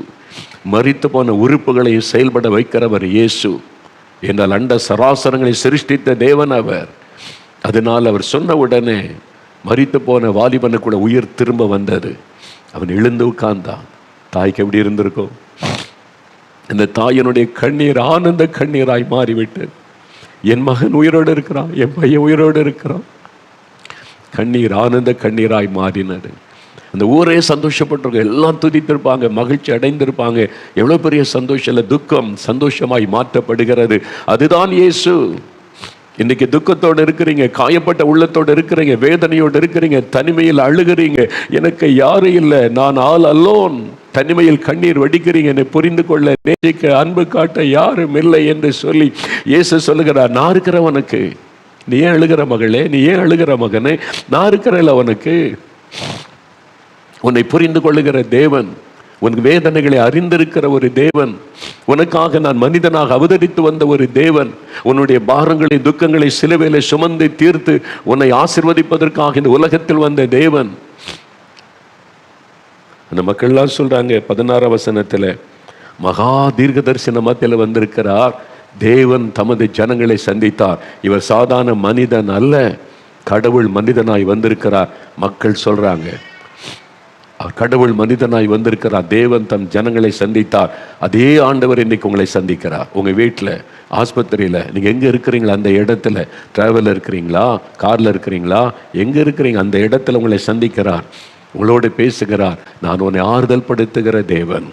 மரித்து போன உறுப்புகளை செயல்பட வைக்கிறவர் இயேசு. என்றால் அண்ட சராசரங்களை சிருஷ்டித்த தேவன் அவர். அதனால் அவர் சொன்ன உடனே மரித்து போன வாலிபனுக்குள்ள உயிர் திரும்ப வந்தது. அவன் எழுந்து உட்கார்ந்தான். தாய்க்கு எப்படி இருந்திருக்கும்? இந்த தாயினுடைய கண்ணீர் ஆனந்த கண்ணீராய் மாறிவிட்டு, என் மகன் உயிரோடு இருக்கிறான், என் பையன் உயிரோடு இருக்கிறான். கண்ணீர் ஆனந்த கண்ணீராய் மாறினது. அந்த ஊரே சந்தோஷப்பட்டிருக்க, எல்லாம் துதித்திருப்பாங்க, மகிழ்ச்சி அடைந்திருப்பாங்க. எவ்வளோ பெரிய சந்தோஷம் இல்லை, துக்கம் சந்தோஷமாய் மாற்றப்படுகிறது. அதுதான் இயேசு. இன்னைக்கு துக்கத்தோடு இருக்கிறீங்க, காயப்பட்ட உள்ளத்தோடு இருக்கிறீங்க, வேதனையோடு இருக்கிறீங்க, தனிமையில் அழுகிறீங்க, எனக்கு யாரும் இல்லை, நான் ஆல் அலோன். தனிமையில் கண்ணீர் வடிக்கிறீங்க, என்னை புரிந்து கொள்ள, நேசிக்க, அன்பு காட்ட யாரும் இல்லை என்று சொல்லி இயேசு சொல்லுகிறார், நான் இருக்கிறவனுக்கு. நீ ஏன் அழுகிற மகளே, நீ ஏன் அழுகிற மகனே, நான் இருக்கிறேன் அவனுக்கு. உன்னை புரிந்து கொள்ளுகிற தேவன், உனக்கு வேதனைகளை அறிந்திருக்கிற ஒரு தேவன், உனக்காக நான் மனிதனாக அவதரித்து வந்த ஒரு தேவன், உன்னுடைய பாரங்களை துக்கங்களை சிலுவையிலே சுமந்து தீர்த்து உன்னை ஆசீர்வதிப்பதற்காக இந்த உலகத்தில் வந்த தேவன். அந்த மக்கள்லாம் சொல்றாங்க 16 வசனத்தில், மகா தீர்க்க தரிசன மத்தியில் வந்திருக்கிறார் தேவன், தமது ஜனங்களை சந்தித்தார். இவர் சாதாரண மனிதன் அல்ல, கடவுள் மனிதனாய் வந்திருக்கிறார். மக்கள் சொல்றாங்க, கடவுள் மனிதனாய் வந்திருக்கிறார், தேவன் தம் ஜனங்களை சந்தித்தார். அதே ஆண்டவர் இன்னைக்கு உங்களை சந்திக்கிறார். உங்க வீட்டில், ஆஸ்பத்திரியில், நீங்கள் எங்கே இருக்கிறீங்களா அந்த இடத்துல, டிராவலில் இருக்கிறீங்களா, காரில் இருக்கிறீங்களா, எங்கே இருக்கிறீங்க அந்த இடத்துல உங்களை சந்திக்கிறார், உங்களோடு பேசுகிறார். நான் உன்னை ஆறுதல் படுத்துகிற தேவன்.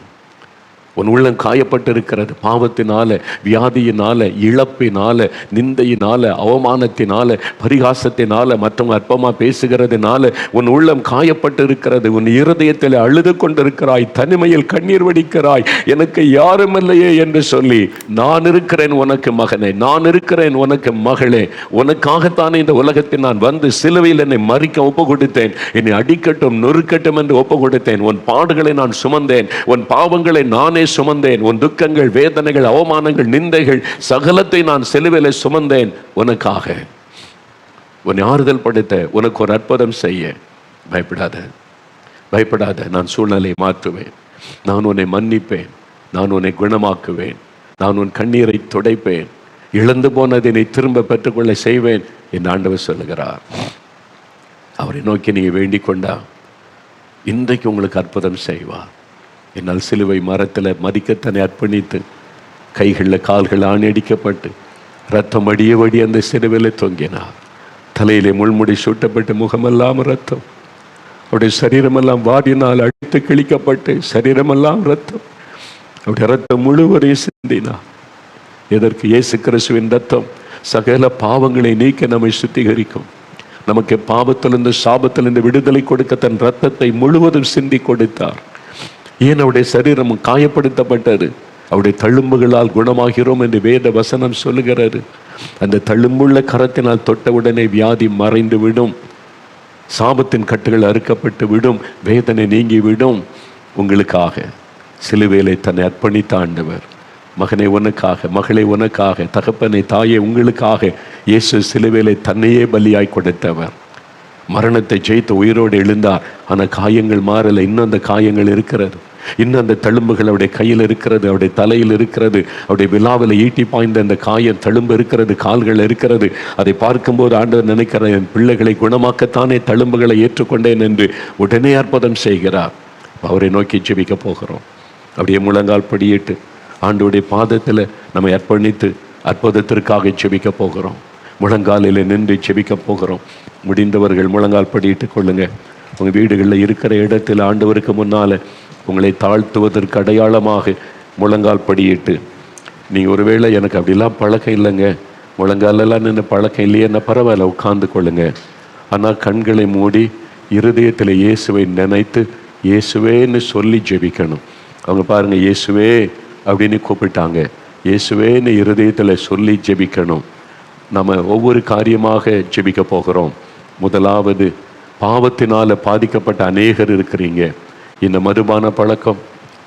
உன் உள்ளம் காயப்பட்டு இருக்கிறது, பாவத்தினால, வியாதியினால, இழப்பினால, நிந்தையினால, அவமானத்தினால, பரிகாசத்தினால, மற்றவங்க அற்பமா பேசுகிறதுனால உன் உள்ளம் காயப்பட்டு இருக்கிறது. உன் இருதயத்தில் அழுது கொண்டிருக்கிறாய், தனிமையில் கண்ணீர் வடிக்கிறாய், எனக்கு யாரும் இல்லையே என்று சொல்லி, நான் இருக்கிறேன் உனக்கு மகனே, நான் இருக்கிறேன் உனக்கு மகளே, உனக்காகத்தானே இந்த உலகத்தில் நான் வந்து சிலுவையில் என்னை மறிக்க ஒப்பு கொடுத்தேன், என்னை அடிக்கட்டும் நொறுக்கட்டும் என்று ஒப்பு கொடுத்தேன். உன் பாடுகளை நான் சுமந்தேன், உன் பாவங்களை நானே சுமந்தேன், உன் துக்கங்கள், வேதனைகள், அவமானங்கள், நிந்தைகள் சகலத்தை நான் சிலுவையிலே சுமந்தேன் உனக்காக. உன்னை ஆறுதல் படுத்த, உனக்கு ஒரு அற்புதம் செய்ய. பயப்படாத, பயப்படாத, நான் சூழ்நிலையை மாற்றுவேன், நான் உன்னை மன்னிப்பேன், நான் உன்னை குணமாக்குவேன், நான் உன் கண்ணீரை துடைப்பேன், இழந்து போனதை திரும்ப பெற்றுக்கொள்ள செய்வேன் என்று ஆண்டவர் சொல்லுகிறார். அவரை நோக்கி நீங்க வேண்டிக் கொண்டா இன்றைக்கு உங்களுக்கு அற்புதம் செய்வார். என்னால் சிலுவை மரத்தில் மதிக்கத்தனை அர்ப்பணித்து, கைகளில் கால்கள் ஆணியடிக்கப்பட்டு, ரத்தம் வடிய வடி அந்த சிலுவையில் தொங்கினார். தலையிலே முள்முடி சூட்டப்பட்டு, முகமெல்லாம் ரத்தம், அவருடைய சரீரமெல்லாம் வாடினால் அடித்து கிழிக்கப்பட்டு, சரீரமெல்லாம் ரத்தம், அவருடைய ரத்தம் முழுவதையும் சிந்தினார். எதற்கு? இயேசு கிறிஸ்துவின் ரத்தம் சகல பாவங்களை நீக்க நம்மை சுத்திகரிக்கும். நமக்கு பாவத்திலிருந்து, சாபத்திலிருந்து விடுதலை கொடுக்க தன் ரத்தத்தை முழுவதும் சிந்தி கொடுத்தார். ஏன்? அவருடைய சரீரம் காயப்படுத்தப்பட்டது, அவருடைய தழும்புகளால் குணமாகிறோம் என்று வேத வசனம் சொல்லுகிறது. அந்த தழும்புள்ள கரத்தினால் தொட்டவுடனே வியாதி மறைந்து விடும், சாபத்தின் கட்டுகள் அறுக்கப்பட்டு விடும், வேதனை நீங்கி விடும். உங்களுக்காக சிலுவையிலே தன்னை அர்ப்பணித்த ஆண்டவர், மகனை உனக்காக, மகளை உனக்காக, தகப்பனை தாயை உங்களுக்காக இயேசு சிலுவையிலே தன்னையே பலியாய் கொடுத்தவர். மரணத்தை ஜெயித்து உயிரோடு எழுந்தார். ஆனால் காயங்கள் மாறலை. இன்னும் அந்த காயங்கள் இருக்கிறது. இன்னும் அந்த தழும்புகள் அவருடைய கையில் இருக்கிறது, அவருடைய தலையில் இருக்கிறது, அவருடைய விழாவில் ஈட்டி பாய்ந்த அந்த காயம் தழும்பு இருக்கிறது, கால்கள் இருக்கிறது. அதை பார்க்கும்போது ஆண்டவர் நினைக்கிற, என் பிள்ளைகளை குணமாக்கத்தானே தழும்புகளை ஏற்றுக்கொண்டேன் என்று உடனே அற்புதம் செய்கிறார். அவரை நோக்கி ஜெபிக்க போகிறோம். அப்படியே முழங்கால் படியிட்டு ஆண்டவருடைய பாதத்தில் நம்மை அர்ப்பணித்து அற்புதத்திற்காக ஜெபிக்க போகிறோம். முழங்காலில் நின்று ஜெபிக்க போகிறோம். முடிந்தவர்கள் முழங்கால் படியிட்டு கொள்ளுங்க. உங்கள் வீடுகளில் இருக்கிற இடத்தில் ஆண்டவருக்கு முன்னால் உங்களை தாழ்த்துவதற்கு அடையாளமாக முழங்கால் படியிட்டு, நீங்கள் ஒருவேளை எனக்கு அப்படிலாம் பழக்கம் இல்லைங்க, முழங்காலெல்லாம் நின்று பழக்கம் இல்லையேன்னா பரவாயில்ல, உட்கார்ந்து கொள்ளுங்க. ஆனால் கண்களை மூடி இருதயத்தில் இயேசுவை நினைத்து இயேசுவேன்னு சொல்லி ஜெபிக்கணும். அவங்க பாருங்கள், இயேசுவே அப்படின்னு கூப்பிட்டாங்க. இயேசுவேன்னு இருதயத்தில் சொல்லி ஜெபிக்கணும். நம்ம ஒவ்வொரு காரியமாக ஜெபிக்க போகிறோம். முதலாவது, பாவத்தினால் பாதிக்கப்பட்ட அநேகர் இருக்கிறீங்க. இந்த மதுபான பழக்கம்,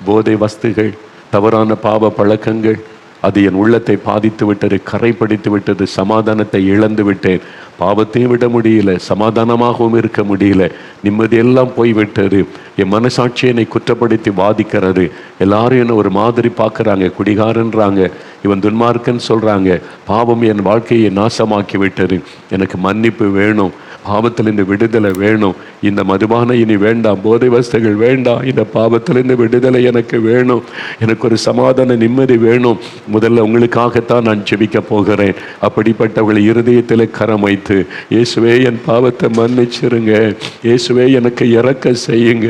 போதை வஸ்துகள், தவறான பாவ பழக்கங்கள், அது என் உள்ளத்தை பாதித்து விட்டது, கரைப்படுத்தி விட்டது, சமாதானத்தை இழந்து விட்டேன், பாவத்தையும் விட முடியல, சமாதானமாகவும் இருக்க முடியல, நிம்மதியெல்லாம் போய்விட்டது, என் மனசாட்சி என்னை குற்றப்படுத்தி பாதிக்கிறது, எல்லாரும் என்ன ஒரு மாதிரி பார்க்குறாங்க, குடிகாரன்றாங்க, இவன் துன்மார்க்கன்னு சொல்கிறாங்க, பாவம் என் வாழ்க்கையை நாசமாக்கி விட்டது, எனக்கு மன்னிப்பு வேணும், பாவத்திலிருந்து விடுதலை வேணும், இந்த மதுபான இனி வேண்டாம், போதை வஸ்துகள் வேண்டாம், இந்த பாவத்திலிருந்து விடுதலை எனக்கு வேணும், எனக்கு ஒரு சமாதான நிம்மதி வேணும். முதல்ல உங்களுக்காகத்தான் நான் ஜெபிக்க போகிறேன். அப்படிப்பட்டவங்களை இருதயத்தில் கரம் வைத்து, இயேசுவே என் பாவத்தை மன்னிச்சிருங்க, இயேசுவே எனக்கு இறக்க செய்யுங்க,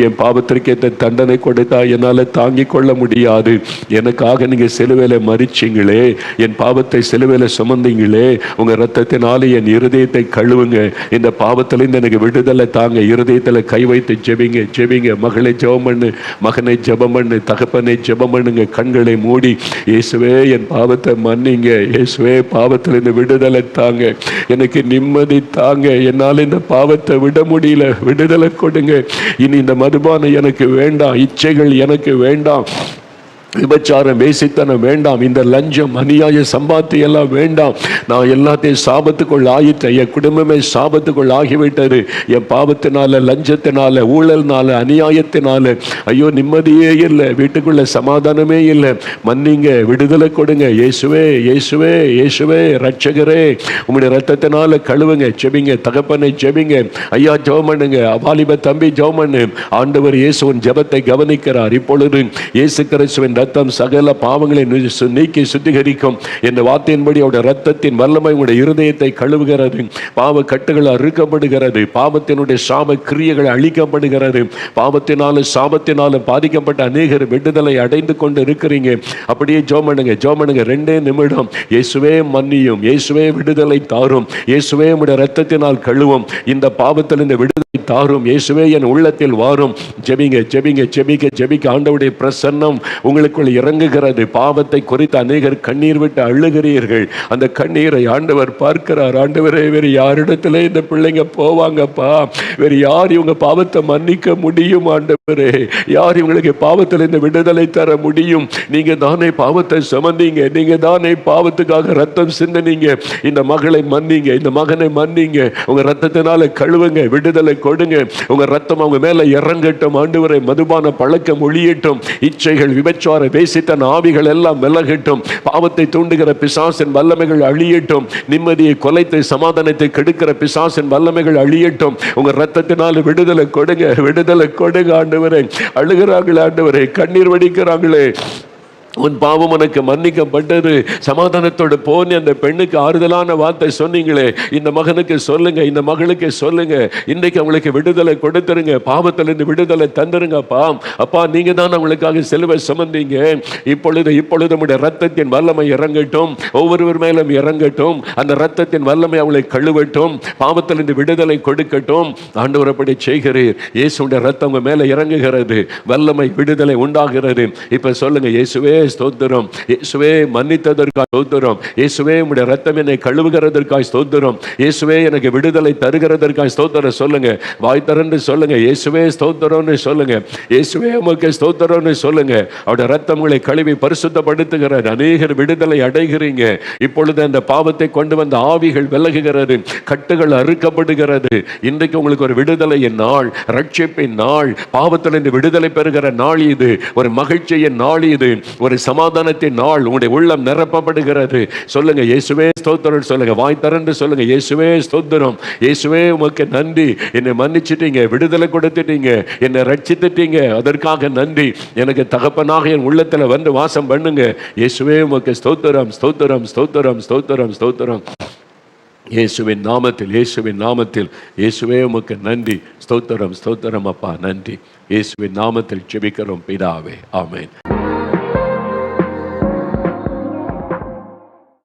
என் பாவத்திற்கு ஏற்ற தண்டனை கொடுத்தா என்னால் தாங்கிக் கொள்ள முடியாது, எனக்காக நீங்கள் சிலுவையில மரிச்சிங்களே, என் பாவத்தை சிலுவையில சுமந்தீங்களே, உங்கள் இரத்தத்தினாலே என் இருதயத்தை கழுவுங்க, இந்த பாவத்திலிருந்து எனக்கு விடுதலை தாங்க. இருதயத்தில் கை வைத்து ஜெபிங்க, ஜெபிங்க. மகளை ஜெபம் பண்ணு, மகனை ஜெபம் பண்ணு, தகப்பனை ஜெபம் பண்ணுங்க. கண்களை மூடி, இயேசுவே என் பாவத்தை மன்னிங்க, இயேசுவே பாவத்திலிருந்து விடுதலை தாங்க, எனக்கு நிம்மதி தாங்க, என்னால் இந்த பாவத்தை விட முடியல, விடுதலை கொடுங்க, இனி இந்த மதுபானம் எனக்கு வேண்டாம், இச்சைகள் எனக்கு வேண்டாம், விபச்சாரம் வேசித்தனம் வேண்டாம், இந்த லஞ்சம் அநியாய சம்பாத்தி எல்லாம் வேண்டாம், நான் எல்லாத்தையும் சாபத்துக்குள் ஆயிட்டேன், என் குடும்பமே சாபத்துக்குள் ஆகிவிட்டது, என் பாவத்தினால, லஞ்சத்தினால, ஊழல்னால, அநியாயத்தினால ஐயோ நிம்மதியே இல்லை, வீட்டுக்குள்ள சமாதானமே இல்லை, மன்னிங்க, விடுதலை கொடுங்க, இயேசுவே இயேசுவே இயேசுவே ரட்சகரே, உங்களுடைய ரத்தத்தினால கழுவுங்க. ஜெபிங்க, தகப்பனை ஜெபிங்க. ஐயா ஜெபம் பண்ணுங்க, வாலிப தம்பி ஜெபம் பண்ணு. ஆண்டவர் இயேசுவின் ஜெபத்தை கவனிக்கிறார். இப்பொழுது இயேசு கிறிஸ்துவின் ரத்தம் சகல பாவங்களை நீக்கி சுத்திகரிக்கும் என்ற வார்த்தையின்படி அவருடைய ரத்தத்தின் வல்லமை உங்களுடைய இருதயத்தை கழுவுகிறது, பாவ கட்டுகள் அறுக்கப்படுகிறது, பாவத்தினுடைய சாப கிரியைகள் அழிக்கப்படுகிறது, பாவத்தினாலும் சாபத்தினாலும் பாதிக்கப்பட்ட அநேகர் விடுதலை அடைந்து கொண்டு இருக்கிறீங்க. அப்படியே ஜெபம் பண்ணுங்க, ஜெபம் பண்ணுங்க. 2 நிமிடம். இயேசுவே மன்னியும், இயேசுவே விடுதலை தாரும், இயேசுவே உம்முடைய ரத்தத்தினால் கழுவும், இந்த பாவத்திலிருந்து விடுதலை தாரும், இயேசுவே என் உள்ளத்தில் வாரும். ஜெபிங்க, ஜெபிங்க, ஜெபிக்க ஜெபிக்க ஆண்டவருடைய பிரசன்னம் உங்களுக்குள் இறங்குகிறது. பாவத்தை குறித்து அநேகர் கண்ணீர் விட்டு அழுகிறீர்கள். அந்த கண்ணீரை ஆண்டவர் பார்க்கிறார். ஆண்டவரே, வேறு யாரிடத்துல இந்த பிள்ளைங்க போவாங்கப்பா? வேறு யார் இவங்க பாவத்தை மன்னிக்க முடியும்? ஆண்டவரே, யார் இவங்களுக்கு பாவத்தில் இந்த விடுதலை தர முடியும்? நீங்க தானே பாவத்தை சுமந்தீங்க, நீங்க தானே பாவத்துக்காக ரத்தம் சிந்தினீங்க. இந்த மகளை மன்னிங்க, இந்த மகனை மன்னிங்க, உங்க ரத்தத்தினால கழுவுங்க, விடுதலை கொடுங்க. உங்க ரத்தம் அவங்க மேல இறங்கட்டும். ஆண்டவரே, மதுபான பழக்கம் ஒழியட்டும், இச்சைகள், விபச்சார வேசித்தன ஆவிகள் எல்லாம் விலகட்டும், பாவத்தை தூண்டுகிற பிசாசின் வல்லமைகள் அழியட்டும், நிம்மதியை கொலைத்து சமாதானத்தை கெடுக்கிற பிசாசின் வல்லமைகள் அழியட்டும். உங்க ரத்தத்தினால விடுதலை கொடுங்க, விடுதலை கொடுங்க. ஆண்டவரே, அழுகிறாங்களே, ஆண்டவரே, கண்ணீர் வடிக்கிறாங்களே, உன் பாவம் உனக்கு மன்னிக்கப்பட்டது, சமாதானத்தோடு போன்னு அந்த பெண்ணுக்கு ஆறுதலான வார்த்தை சொன்னீங்களே, இந்த மகனுக்கு சொல்லுங்க, இந்த மகளுக்கு சொல்லுங்க, இன்றைக்கு அவங்களுக்கு விடுதலை கொடுத்துருங்க, பாவத்திலிருந்து விடுதலை தந்துருங்கப்பா. அப்பா, நீங்க தான் அவங்களுக்காக சிலுவை சுமந்தீங்க. இப்பொழுது உம்முடைய ரத்தத்தின் வல்லமை இறங்கட்டும், ஒவ்வொருவர் மேலும் இறங்கட்டும், அந்த ரத்தத்தின் வல்லமை அவங்களை கழுவட்டும், பாவத்திலிருந்து விடுதலை கொடுக்கட்டும். ஆண்டவர் அப்படி செய்கிறீர். இயேசுடைய ரத்தம் உங்க மேல இறங்குகிறது, வல்லமை, விடுதலை உண்டாகிறது. இப்ப சொல்லுங்க, இயேசுவே ஸ்தோத்திரம். இயேசுவே மன்னித்ததற்காக ஸ்தோத்திரம். இயேசுவே உம்முடைய ரத்தம் என்னை கழுவுகிறதற்காக ஸ்தோத்திரம். இயேசுவே எனக்கு விடுதலை தருகிறதற்காக ஸ்தோத்திரம் சொல்லுங்க. வாய் திறந்து சொல்லுங்க. இயேசுவே ஸ்தோத்திரம்னு சொல்லுங்க. இயேசுவே உமக்கு ஸ்தோத்திரம்னு சொல்லுங்க. அவருடைய ரத்தம் உங்களை கழுவி பரிசுத்தப்படுத்துகிறார். அநேகர் விடுதலை அடைகிறீங்க. இப்பொழுது அந்த பாவத்தை கொண்டு வந்த ஆவிகள் விலகுகிறது, கட்டுகள் அறுக்கப்படுகிறது. இன்றைக்கு உங்களுக்கு ஒரு விடுதலையின் நாள், ரட்சிப்பின் நாள், பாவத்திலிருந்து விடுதலை பெறுகிற நாள் இது. ஒரு மகிழ்ச்சியின் நாள் இது. ஒரு சமாதானத்தின் நாள். உங்களுடைய உள்ளம் நிரப்பப்படுகிறது. சொல்லுங்க இயேசுவே ஸ்தோத்திரம் சொல்லுங்க. வாய் திறந்து சொல்லுங்க. இயேசுவே ஸ்தோத்திரம். இயேசுவே உமக்கு நன்றி. என்னை மன்னிச்சிட்டீங்க, விடுதலை கொடுத்துட்டீங்க, என்னை ரட்சித்துட்டீங்க, அதற்காக நன்றி. எனக்கு தகப்பனாக என் உள்ளத்துல வந்து வாசம் பண்ணுங்க. இயேசுவே உமக்கு ஸ்தோத்திரம், ஸ்தோத்திரம், ஸ்தோத்திரம், ஸ்தோத்திரம், ஸ்தோத்திரம். இயேசுவின் நாமத்தில், இயேசுவின் நாமத்தில், இயேசுவே உமக்கு நன்றி. ஸ்தோத்திரம், ஸ்தோத்திரம் அப்பா, நன்றி. இயேசுவின் நாமத்தில் ஜெபிக்கிறோம் பிதாவே, ஆமென்.